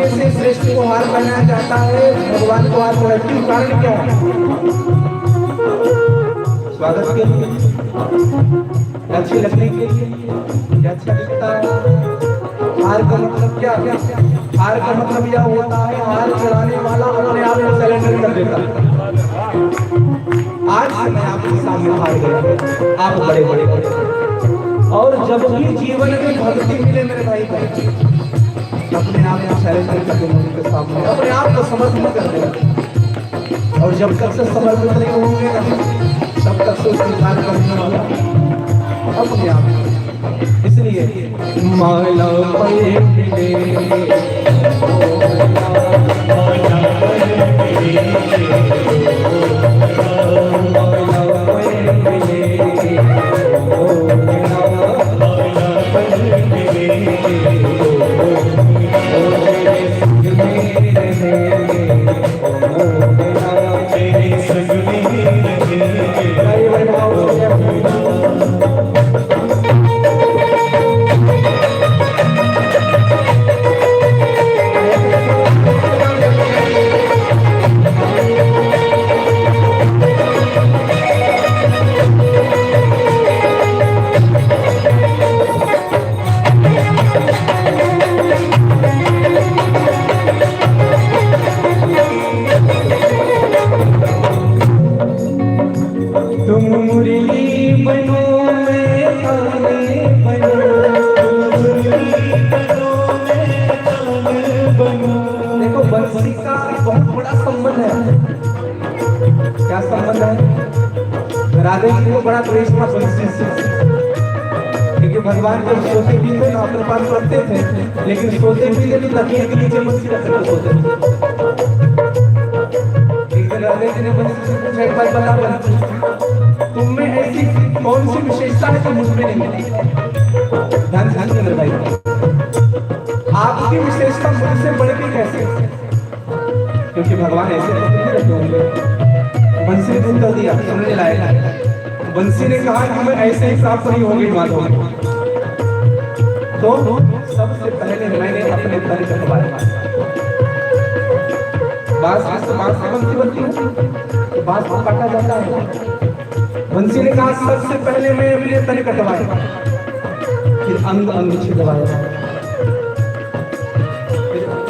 अपने से श्रेष्ठ को हार पहनाया जाता है, भगवान को हार पहनाने का कारण क्या है? स्वागत के लिए, अच्छी लगने के लिए, अच्छा दिखता है। हार का मतलब क्या है? हार का मतलब यह होता है, हार चढ़ाने वाला अपने आप को सरेंडर कर देता है। आज से मैं आपके सामने हार गया, आप बड़े बड़े और जब भी जीवन में भक्ति मिले मेरे भाई अपने आप को सरेंडर कर देना उनके सामने, अपने आप को समर्पित कर देना। और जब तक से समर्पित नहीं होंगे तब तक से स्वीकार करने वाला अपने आप। इसलिए माला बंसी का बहुत बड़ा संबंध है। क्या संबंध है? राधे जी को बड़ा प्रेम था बंसी से, क्योंकि भगवान जब सोते भी थे ना अपने पास रखते थे, लेकिन सोते भी थे तो तकिए के नीचे बंसी रखकर सोते थे। एक दिन राधे जी ने बंसी से पूछा, एक बात बता बंसी, तुम में ऐसी कौन सी विशेषता है जो मुझ में नहीं मिली? ध्यान ध्यान से भाई, आपकी विशेषता मुझसे बढ़ के कैसे? क्योंकि भगवान ऐसे नहीं रखे होंगे। बंसी ने उत्तर दिया, सुनने लायक। बंसी ने कहा कि मैं ऐसे ही प्राप्त नहीं होगी माधव। तो सबसे पहले मैंने अपने तन कटवाया। बांस से बंसी बनती है, तो बांस को काटा जाता है। बंसी ने कहा सबसे पहले मैं अपने तन कटवाया, फिर अंग अंग छिदवाया।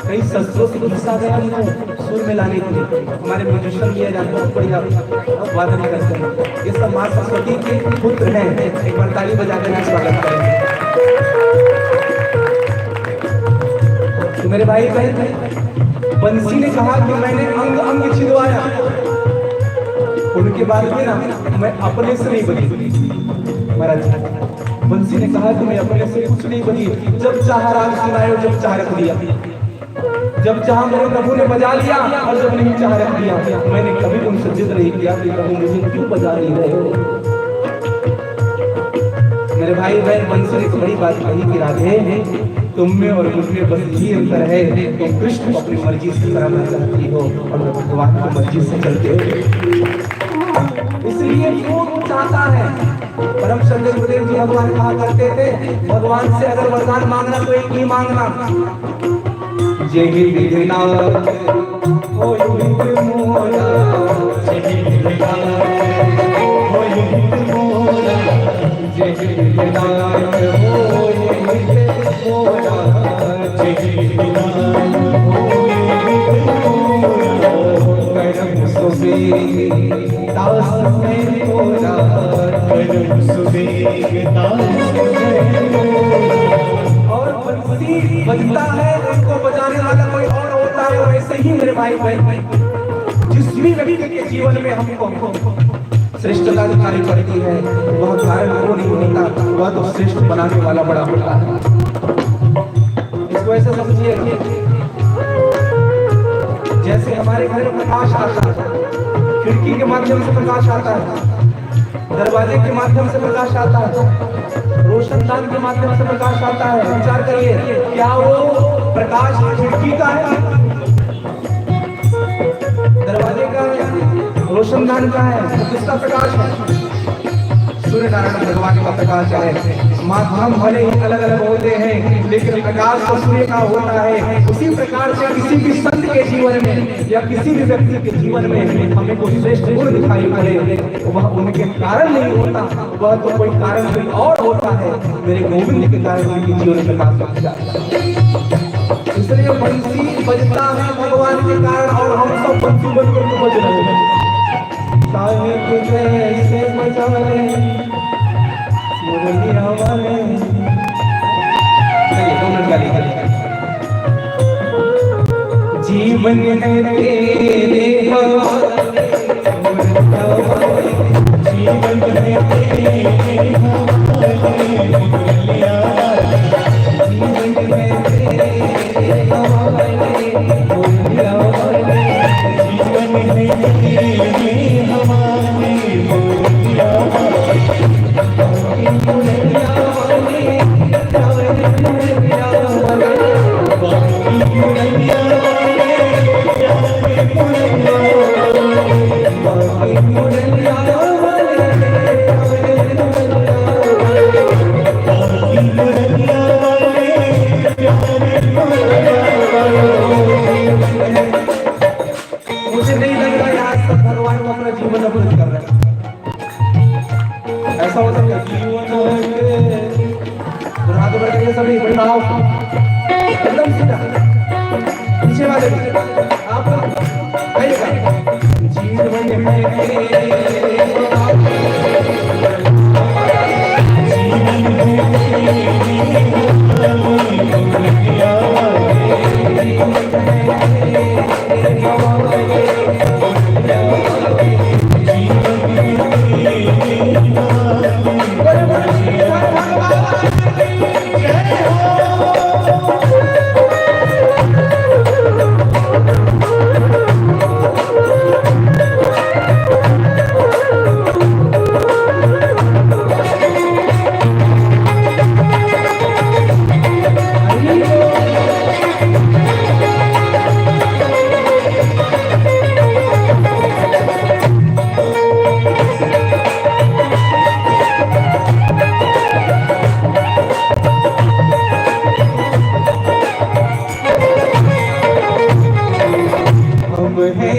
कई शस्त्रों से घुसा गया हमको सुर में लाने के लिए। हमारे म्यूजिशियन किया जाता है, बढ़िया वादन करते हैं। ये सब माँ सरस्वती के पुत्र हैं। एक बार ताली बजा कर स्वागत करेंगे। तो मेरे भाई बहन, बंसी ने कहा कि मैंने अंग अंग छिदवाया। उनके बाद में ना मैं अपने से नहीं बनी। महाराज बंसी ने कहा कि मैं अपने से कुछ नहीं बनी। जब चाह राग सुनाए, जब चाह रख दिया, जब चाह मेरे प्रभु ने बजा लिया, और जब नहीं चाह रख दिया। मैंने कभी उनसे जिद नहीं किया कि प्रभु मुझे क्यों बजा नहीं रहे हो। मेरे भाई बहन, बंसी ने बड़ी बात कही कि राधे तुम में और मुझ में बस यही अंतर है, तुम कृष्ण को अपनी मर्जी से कराना चाहती हो और मैं भगवान की मर्जी से चलते हो। इसलिए जो चाहता है, परम शंकर गुरुदेव जी भगवान कहा करते थे, भगवान से अगर वरदान मांगना तो एक ही मांगना, जय विघ्नाथ होय हित मोरा, जय विघ्नाथ होय हित मोरा, जय विघ्नाथ होय हित मोरा, जय विघ्नाथ होय हित मोरा। करम सुबेग दास में मोरा, करम सुबेग दास में मोरा। और बंसी बजता है, उनको बजाने वाला कोई और होता है। वैसे ही मेरे भाई बहन, जिस भी व्यक्ति के जीवन में हमको श्रेष्ठता दिखाई पड़ती है, वह कारण वो नहीं होता, वह तो श्रेष्ठ बनाने वाला बड़ा होता है। इसको ऐसे समझिए, जैसे हमारे घर में प्रकाश आता है, खिड़की के माध्यम से प्रकाश आता है, दरवाजे के माध्यम से प्रकाश आता है, रोशनदान के माध्यम से प्रकाश आता है। विचार करिए, क्या वो प्रकाश खिड़की का है, दरवाजे का है, रोशनदान का है? किसका प्रकाश है? सूर्य नारायण भगवान का प्रकाश है। माध्यम भले ही अलग अलग होते हैं, लेकिन प्रकाश तो सूर्य का होता है। उसी प्रकार से किसी भी संत के जीवन में या किसी भी व्यक्ति के जीवन में हमें कोई श्रेष्ठ गुण दिखाई पड़े, वह उनके कारण नहीं होता, वह तो कोई कारण कोई और होता है। मेरे गोविंद के कारण उनके जीवन में प्रकाश बन जाता है। इसलिए बंसी बजता है भगवान के कारण, और हम सब बंसी बनकर तो बज रहे हैं। साहिब जैसे बजाए मुरली हमारे, जीवन है तेरे हवाले, जीवन है तेरे हवाले, जीवन है तेरे हवाले, जीवन है तेरे हवाले, मुझे नहीं लग रहा है आज तक भगवान को अपना जीवन अवरुद्ध कर रहे हैं। ऐसा हो सकता है जीवन हाथ बढ़ के सभी बैठाओ एकदम सीधा, पीछे वाले आप आइएगा।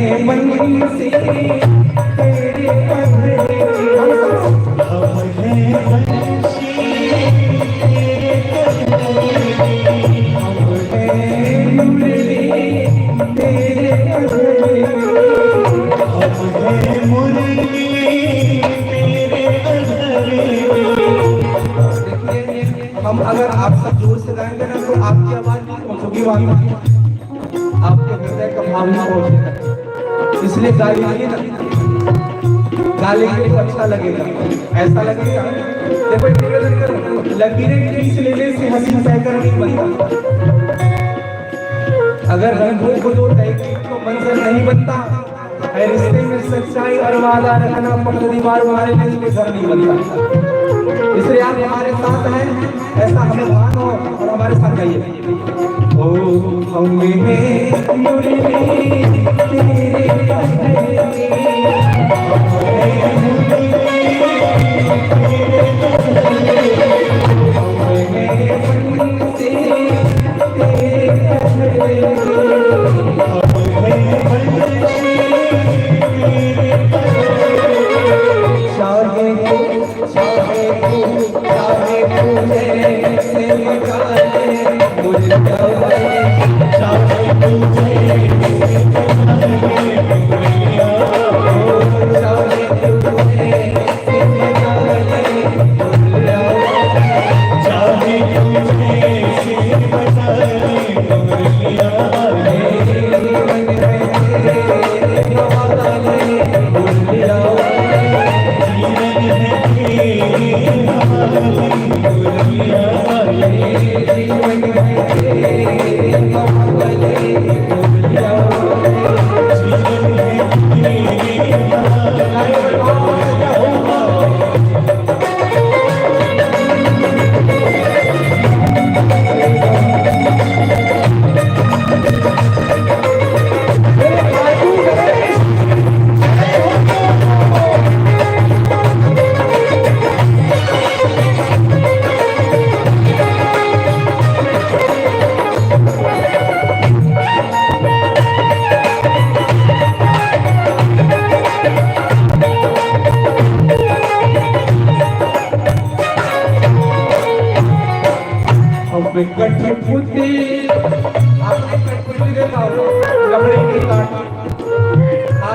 जीवन हम अगर आप सब जोर से गाएंगे ना तो आपकी आवाज नहीं पहुंचेगी, आपके हृदय का भाव नहीं पहुंचेगा। इसलिए गाली नहीं ना, गाली के अच्छा लगेगा, ऐसा लगेगा। देखो लकीरें खींच लेने से हंसी सहकर नहीं बनता। अगर रंगों को दो तो मंजर नहीं बनता है। रिश्ते में सच्चाई और वादा रखना पक्का दीवार हमारे लिए घर नहीं बनता। इसलिए आप हमारे साथ हैं, ऐसा हमें भान हो और हमारे साथ गाइए। ओ हमें मुझे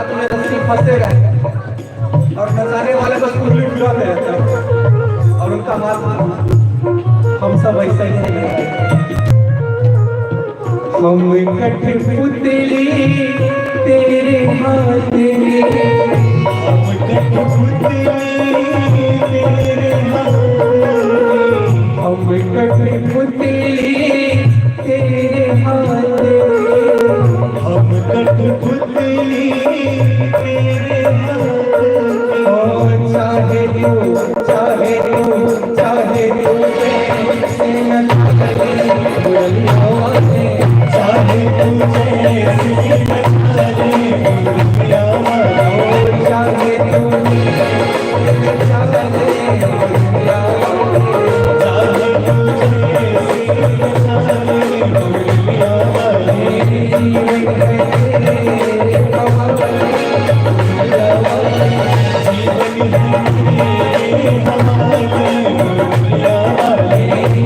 हाथ में रस्सी फंसे गए और नचाने वाले बस उंगली फिरा रहते हैं और उनका हाथ हम सब ऐसे ही हैं। हम कठपुतली तेरे हाथ में, हम कठपुतली तेरे हाथ में, हम कठपुतली तेरे हाथ में, हम कठपुतली तेरे हाथ में। और चाहे तू चाहे तू चाहे तू जैसे नचाले बोलिया से, चाहे तू जैसे नचाले बोलिया, और चाहे तू चाहे बोलिया, चाहे तू जैसे नचाले बोलिया,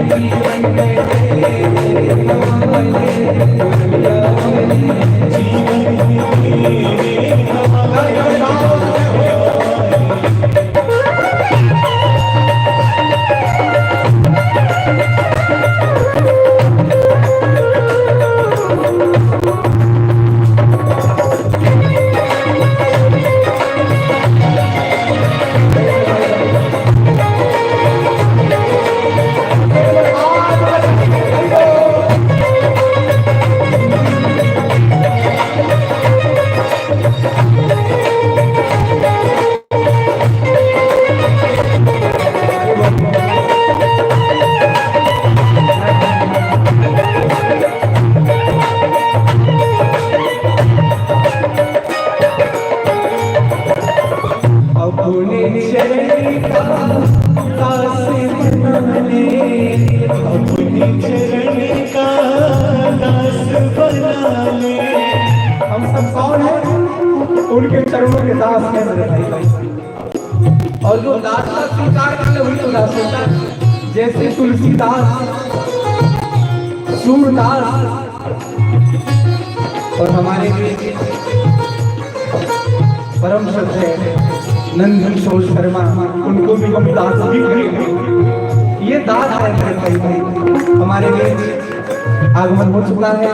जीवन तेरे हमारे उनके चरणों के दास है मेरे भाई। और जो दास का स्वीकार कर ले वही तो दास होता है। जैसे तुलसीदास, सूरदास और हमारे परम श्रद्धेय नंद किशोर शर्मा, उनको भी हम दास भी करेंगे। ये दास है मेरे भाई। हमारे लिए आगमन हो चुका है,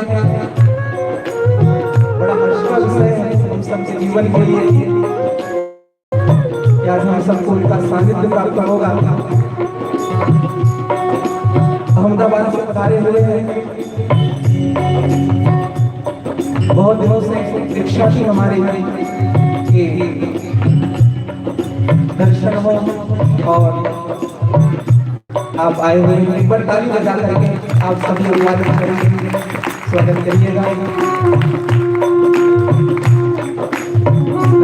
बड़ा हर्ष का विषय है हम सबके जीवन के लिए। आज हम सबको उनका सानिध्य प्राप्त होगा। अहमदाबाद से पधारे हुए हैं, बहुत दिनों से दीक्षा थी हमारे के दर्शन हो और आप आए हुए हैं। एक बार ताली बजा करके आप सभी अभिवादन करेंगे, स्वागत करिएगा।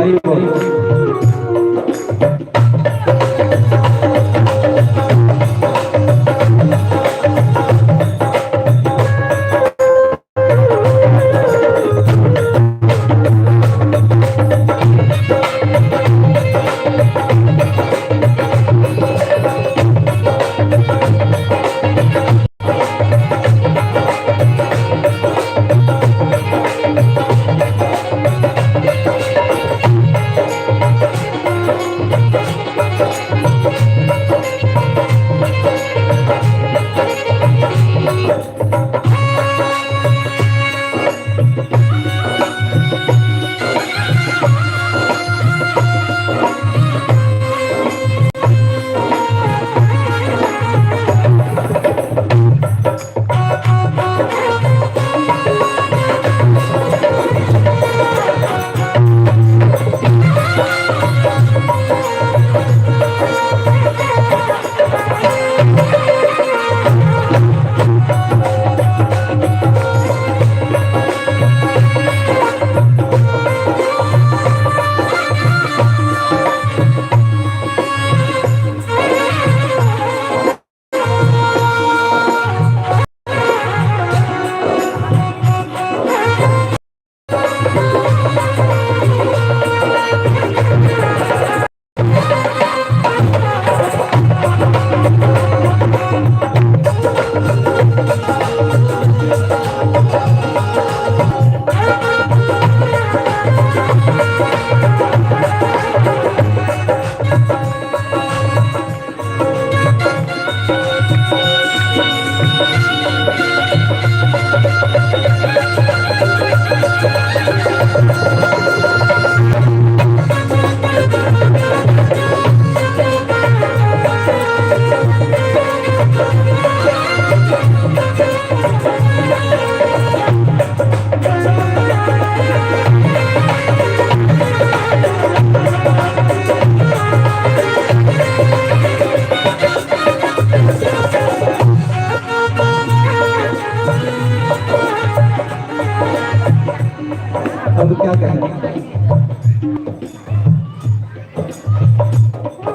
हरि बोल।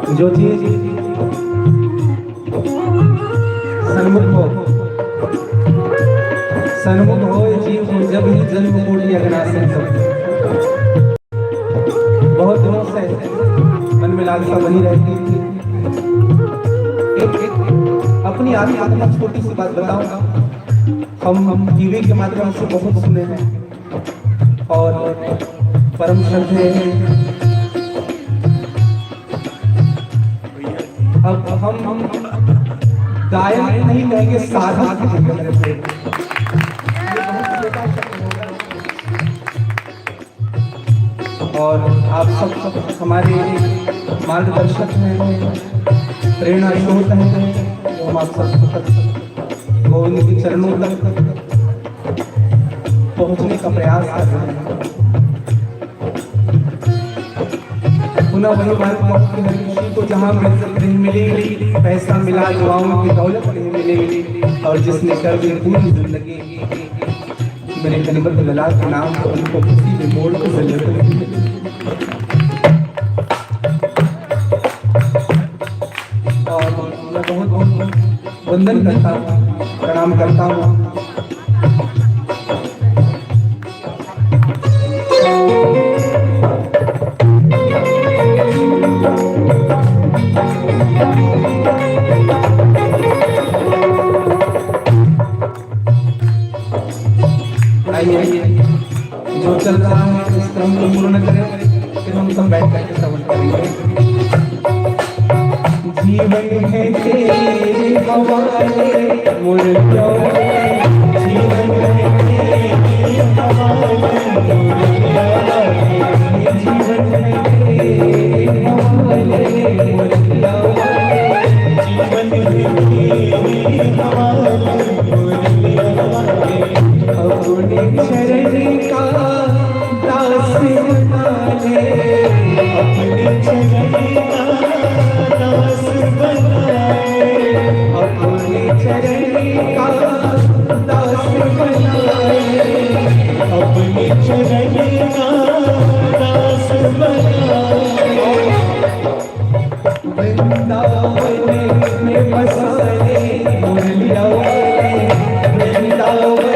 जो चीज सन्मुख हो जीव हो जब ही जन्म कोटि अगनासन सब। बहुत दिनों से मन में लालसा बनी रहती थी। एक अपनी आत्मा छोटी सी बात बताऊं। हम टीवी के माध्यम से बहुत सुने हैं और परम श्रद्धेय अब हम गायन नहीं कहेंगे, साधक कहेंगे। और आप सब हमारे मार्गदर्शक हैं, प्रेरणा स्रोत हैं। हम आप सब गोविंद के चरणों तक पहुंचने का प्रयास कर रहे हैं। पुनः वही बात ऋषि को जहाँ मिली पैसा मिला, दुआओं की दौलत नहीं मिलेगी, और जिसने कर दी पूरी जिंदगी मेरे कनिबत लला के नाम को, उनको किसी भी मोड़ को जरूरत नहीं। और मैं बहुत बहुत वंदन करता हूँ, प्रणाम करता हूँ। जो चल रहा है उस क्रम को पूर्ण करें, फिर हम सब बैठ करके श्रवण करेंगे। जीवन है तेरे हवाले मोर प्यारे, जीवन है तेरे हवाले मोर प्यारे, जीवन है तेरे हवाले मोर प्यारे, जीवन है तेरे हवाले मोर प्यारे। अपने चरण का दास बना ले, अपने चरण का दास बना ले, अपने चरण का दास बना ले, अपने चरण का दास बना ले। वृंदावन में बसा ले मुरलिया वाले, वृंदावन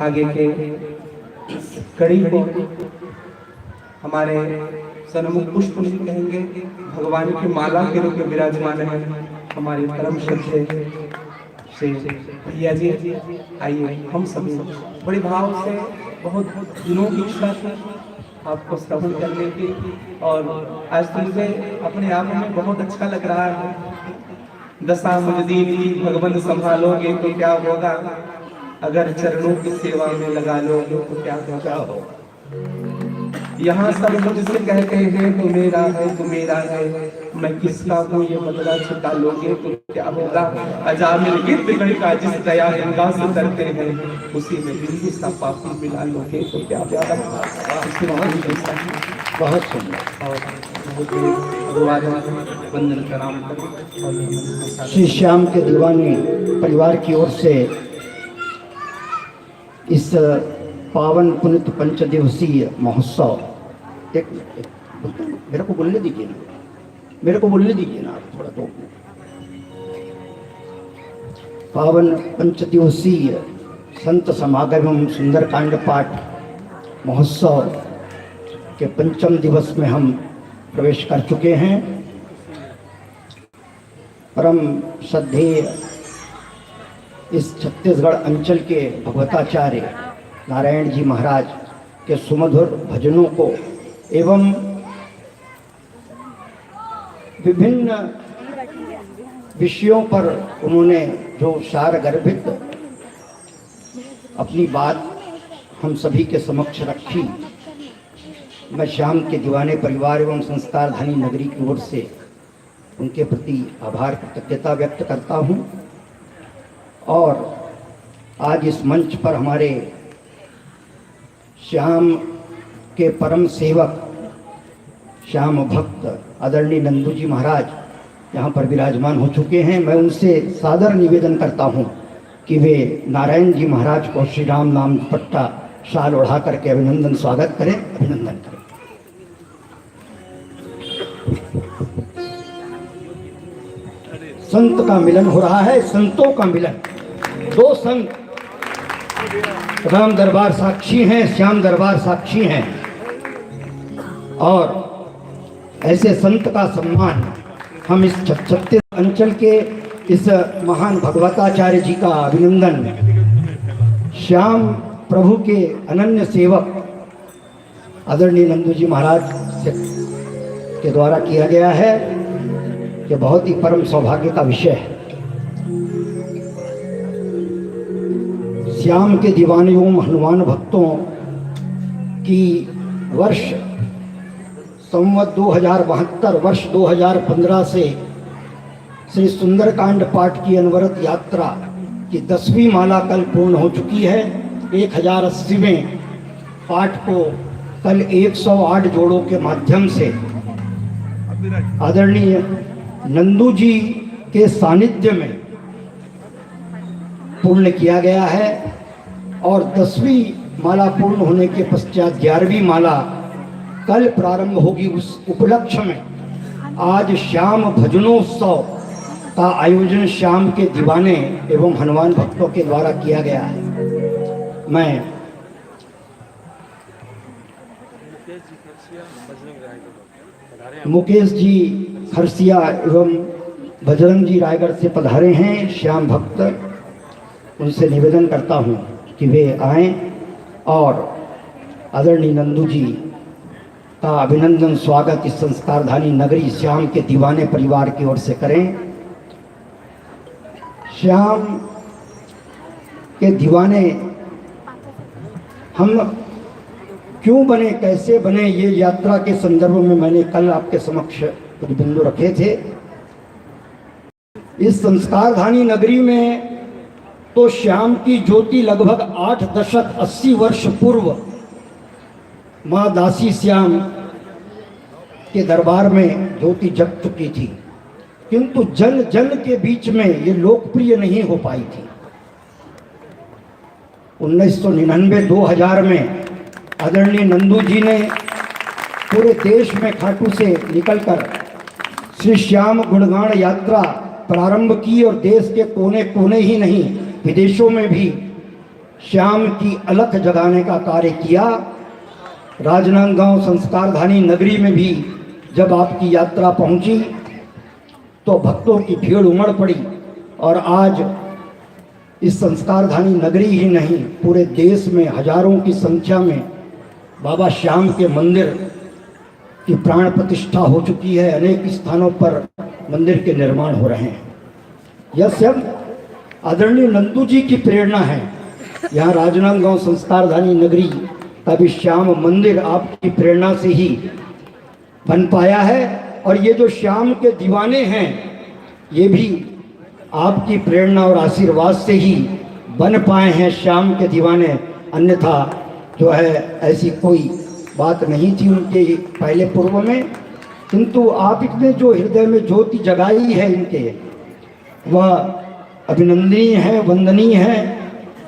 आगे के कड़ी को हमारे सन्मुख पुष्प जी कहेंगे। भगवान की माला के रूप में विराजमान है हमारे परम श्रद्धेय श्री भैया जी। आइए हम सभी बड़े भाव से, बहुत दिनों की इच्छा थी आपको श्रवण करने की, और आज तो मुझे अपने आप में बहुत अच्छा लग रहा है। दशा मुझ दीन की भगवान संभालोगे तो क्या होगा, अगर चरणों की सेवा में लगा लोगे तो क्या होगा। यहाँ सब मुझसे कहते हैं तू मेरा है, तू मेरा है, मैं किसका हूँ ये बदला छुटा लोगे तो क्या होगा। अजामिल गिरद का जिस दया गंगा से करते हैं, उसी में बिंदु सा पापी मिला लोगे तो क्या होगा। बहुत सुंदर और वंदन कराम। श्री श्याम के दीवानी परिवार की ओर से इस पावन पुनित पंच दिवसीय महोत्सव, एक मेरे को बोलने दीजिए ना। मेरे को बोलने दीजिए ना आप थोड़ा। तो पावन पंचदिवसीय संत समागम एवं सुंदरकांड पाठ महोत्सव के पंचम दिवस में हम प्रवेश कर चुके हैं। परम श्रद्धेय इस छत्तीसगढ़ अंचल के भगवताचार्य नारायण जी महाराज के सुमधुर भजनों को एवं विभिन्न विषयों पर उन्होंने जो सार गर्भित अपनी बात हम सभी के समक्ष रखी, मैं श्याम के दीवाने परिवार एवं संस्कारधानी नगरी की ओर से उनके प्रति आभार कृतज्ञता व्यक्त करता हूं। और आज इस मंच पर हमारे श्याम के परम सेवक श्याम भक्त आदरणीय नंदू जी महाराज यहाँ पर विराजमान हो चुके हैं। मैं उनसे सादर निवेदन करता हूँ कि वे नारायण जी महाराज को श्री राम नाम पट्टा शाल ओढ़ा करके अभिनंदन स्वागत करें, अभिनंदन करें। संत का मिलन हो रहा है, संतों का मिलन। दो संत, राम दरबार साक्षी हैं, श्याम दरबार साक्षी हैं, और ऐसे संत का सम्मान हम इस छत्तीस अंचल के इस महान भगवताचार्य जी का अभिनंदन श्याम प्रभु के अनन्य सेवक आदरणीय नंदू जी महाराज के द्वारा किया गया है। ये बहुत ही परम सौभाग्य का विषय है। श्याम के दीवाने एवं हनुमान भक्तों की वर्ष संवत 2072 वर्ष 2015 से श्री सुंदरकांड पाठ की अनवरत यात्रा की 10वीं माला कल पूर्ण हो चुकी है। 1080वें पाठ को कल 108 जोड़ों के माध्यम से आदरणीय नंदू जी के सानिध्य में पूर्ण किया गया है। और 10वीं माला पूर्ण होने के पश्चात 11वीं माला कल प्रारंभ होगी। उस उपलक्ष्य में आज श्याम भजनोत्सव का आयोजन श्याम के दीवाने एवं हनुमान भक्तों के द्वारा किया गया है। मैं मुकेश जी खरसिया एवं बजरंग जी रायगढ़ से पधारे हैं श्याम भक्त, उनसे निवेदन करता हूं कि वे आएं और आदरणीय नंदू जी का अभिनंदन स्वागत इस संस्कारधानी नगरी श्याम के दीवाने परिवार की ओर से करें। श्याम के दीवाने हम क्यों बने, कैसे बने, ये यात्रा के संदर्भ में मैंने कल आपके समक्ष कुछ बिंदु रखे थे। इस संस्कारधानी नगरी में तो श्याम की ज्योति लगभग 8 दशक 80 वर्ष पूर्व माँ दासी श्याम के दरबार में ज्योति जग चुकी थी, किंतु जन जन के बीच में ये लोकप्रिय नहीं हो पाई थी। 1999-2000 में आदरणीय नंदू जी ने पूरे देश में खाटू से निकलकर श्री श्याम गुणगान यात्रा प्रारंभ की और देश के कोने कोने ही नहीं विदेशों में भी श्याम की अलख जगाने का कार्य किया। राजनांदगांव संस्कारधानी नगरी में भी जब आपकी यात्रा पहुंची तो भक्तों की भीड़ उमड़ पड़ी और आज इस संस्कारधानी नगरी ही नहीं पूरे देश में हजारों की संख्या में बाबा श्याम के मंदिर की प्राण प्रतिष्ठा हो चुकी है। अनेक स्थानों पर मंदिर के निर्माण हो रहे हैं। यह सब आदरणीय नंदू जी की प्रेरणा है। यहाँ राजनांदगांव संस्कारधानी नगरी का भी श्याम मंदिर आपकी प्रेरणा से ही बन पाया है और ये जो श्याम के दीवाने हैं ये भी आपकी प्रेरणा और आशीर्वाद से ही बन पाए हैं श्याम के दीवाने। अन्यथा जो है ऐसी कोई बात नहीं थी उनके पहले पूर्व में, किंतु आप इतने जो हृदय में ज्योति जगाई है इनके, वह अभिनंदनीय है, वंदनीय है।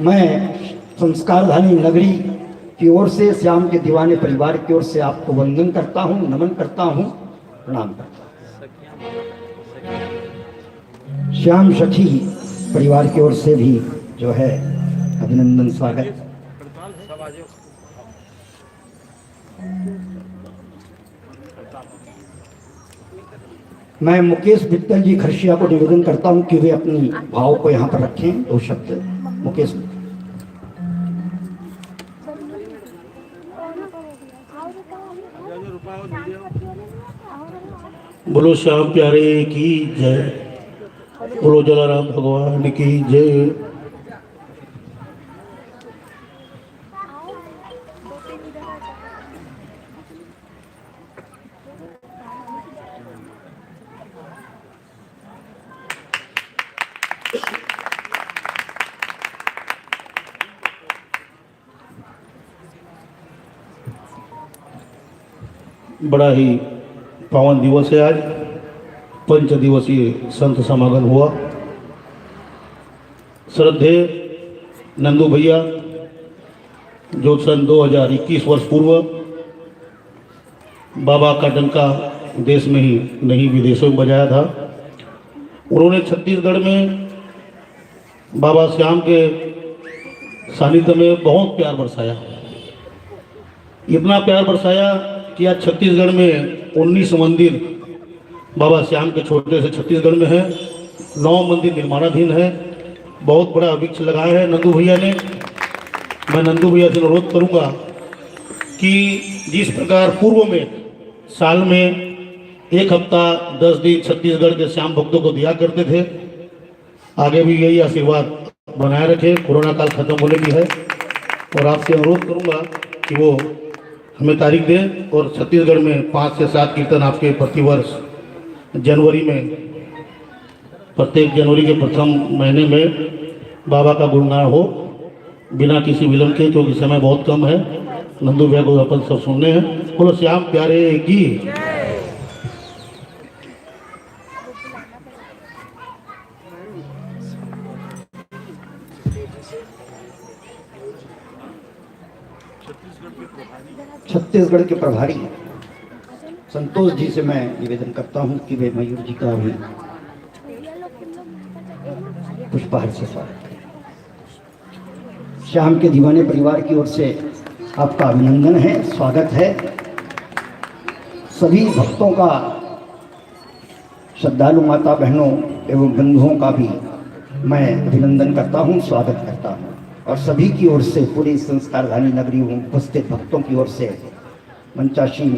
मैं संस्कारधानी नगरी की ओर से, श्याम के दीवाने परिवार की ओर से आपको वंदन करता हूँ, नमन करता हूँ, प्रणाम करता हूँ। श्याम सखी परिवार की ओर से भी जो है अभिनंदन स्वागत। मैं मुकेश मित्तल जी खरसिया को निवेदन करता हूं कि वे अपनी भाव को यहाँ पर रखें। दो शब्द मुकेश। बोलो श्याम प्यारे की जय, बोलो जलाराम भगवान की जय। बड़ा ही पावन दिवस है आज। पंच दिवसीय संत समागम हुआ। श्रद्धेय नंदू भैया जो सन 2021 वर्ष पूर्व बाबा का डंका देश में ही नहीं विदेशों में बजाया था, उन्होंने छत्तीसगढ़ में बाबा श्याम के सानिध्य में बहुत प्यार बरसाया। इतना प्यार बरसाया कि आज छत्तीसगढ़ में 19 मंदिर बाबा श्याम के छोटे से छत्तीसगढ़ में है। 9 मंदिर निर्माणाधीन है। बहुत बड़ा वृक्ष लगाया है नंदू भैया ने। मैं नंदू भैया से अनुरोध करूंगा कि जिस प्रकार पूर्व में साल में 1 हफ्ता 10 दिन छत्तीसगढ़ के श्याम भक्तों को दिया करते थे, आगे भी यही आशीर्वाद बनाए रखें। कोरोना काल खत्म होने की है और आपसे अनुरोध करूंगा कि वो हमें तारीख दें और छत्तीसगढ़ में 5 से 7 कीर्तन आपके प्रतिवर्ष जनवरी में, प्रत्येक जनवरी के प्रथम महीने में बाबा का गुणगान हो बिना किसी विलंब के, क्योंकि समय बहुत कम है। नंदू भैया को अपन सब सुनने हैं। बोलो श्याम प्यारे की। छत्तीसगढ़ के प्रभारी संतोष जी से मैं निवेदन करता हूं कि वे मयूर जी का भी पुष्पहार से स्वागत करें। श्याम के दीवाने परिवार की ओर से आपका अभिनंदन है, स्वागत है। सभी भक्तों का, श्रद्धालु माता बहनों एवं बंधुओं का भी मैं अभिनंदन करता हूं, स्वागत करता हूं। और सभी की ओर से, पूरी संस्कारधानी नगरी में उपस्थित भक्तों की ओर से मंचासीन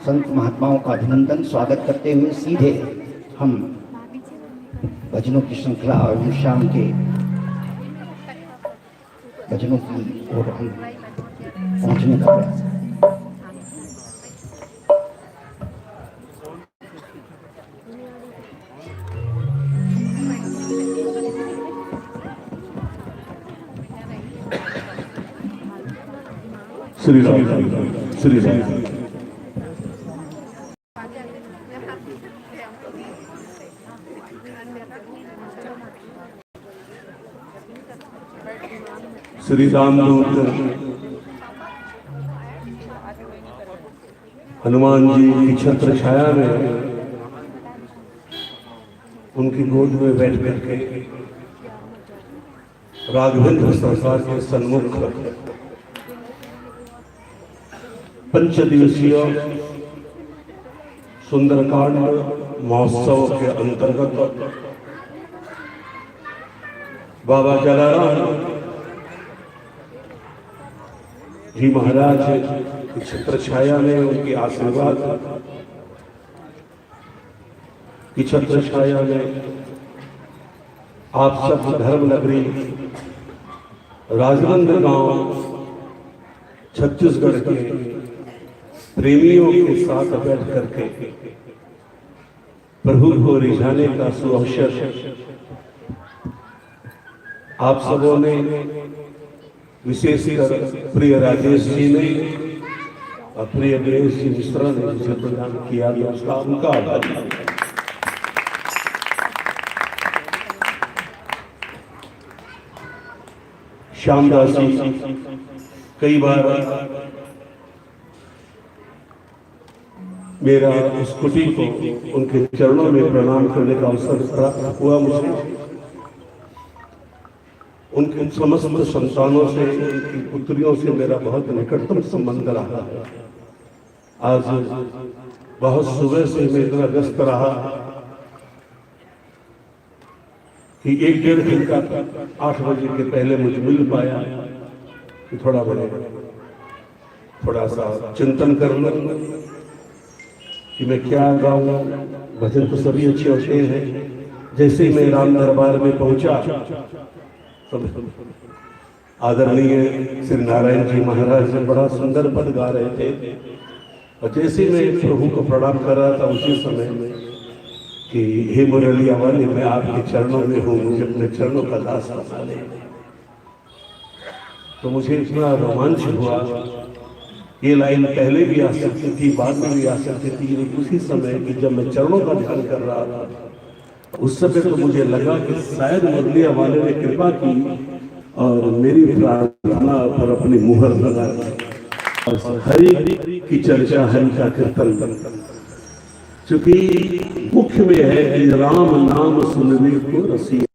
संत महात्माओं का अभिनंदन स्वागत करते हुए सीधे हम भजनों की श्रृंखला और श्याम के भजनों की ओर हम पहुंचने का प्रयास करें। श्री राम श्री राम। श्री रामदूत हनुमान जी की छत्र छाया में उनकी गोद में बैठ करके राघवेंद्र सरकार के सन्मुख पंच दिवसीय सुंदरकांड महोत्सव के अंतर्गत बाबा जलाराम जी महाराज की छत्र छाया में, उनके आशीर्वाद की छत्र छाया में आप सब धर्म नगरी राजनंद गांव छत्तीसगढ़ के प्रेमियों के साथ बैठ करके प्रभु को रिझाने का सुअवसर आप सबों ने, विशेषकर प्रिय राजेश जी ने और प्रिय गणेश जी मिश्रा ने जिसे प्रदान किया गया, उसका उनका आभार। श्यामदास जी कई बार मेरा इस कुटी को उनके चरणों में प्रणाम करने का अवसर प्राप्त हुआ मुझे। उनके समस्त संतानों से, उनकी पुत्रियों से मेरा बहुत निकटतम संबंध रहा है। आज बहुत सुबह से मैं इतना व्यस्त रहा कि 1-1.5 घंटा 8 बजे के पहले मुझे मिल पाया कि थोड़ा सा चिंतन कर लूं कि मैं क्या गाऊं। भजन तो सभी अच्छे होते हैं। जैसे ही मैं राम दरबार में पहुंचा तो आदरणीय श्री नारायण जी महाराज बड़ा सुंदर पद गा रहे थे, और जैसे मैं प्रभु को प्रणाम कर रहा था उसी समय कि हे मुरलिया वाले, मैं आपके चरणों में हूँ, मुझे अपने चरणों का दास बना ले। तो मुझे इतना रोमांच हुआ। ये लाइन पहले भी आ सकती थी, बाद में भी आ सकती थी, लेकिन उसी समय कि जब मैं चरणों का ध्यान कर रहा था उस समय तो मुझे लगा कि शायद मुरलिया वाले ने कृपा की और मेरी प्रार्थना पर अपनी मुहर लगा दी। और हरि की चर्चा, हरि का कीर्तन, चूंकि मुख्य में है कि राम नाम सुनने को रसिया।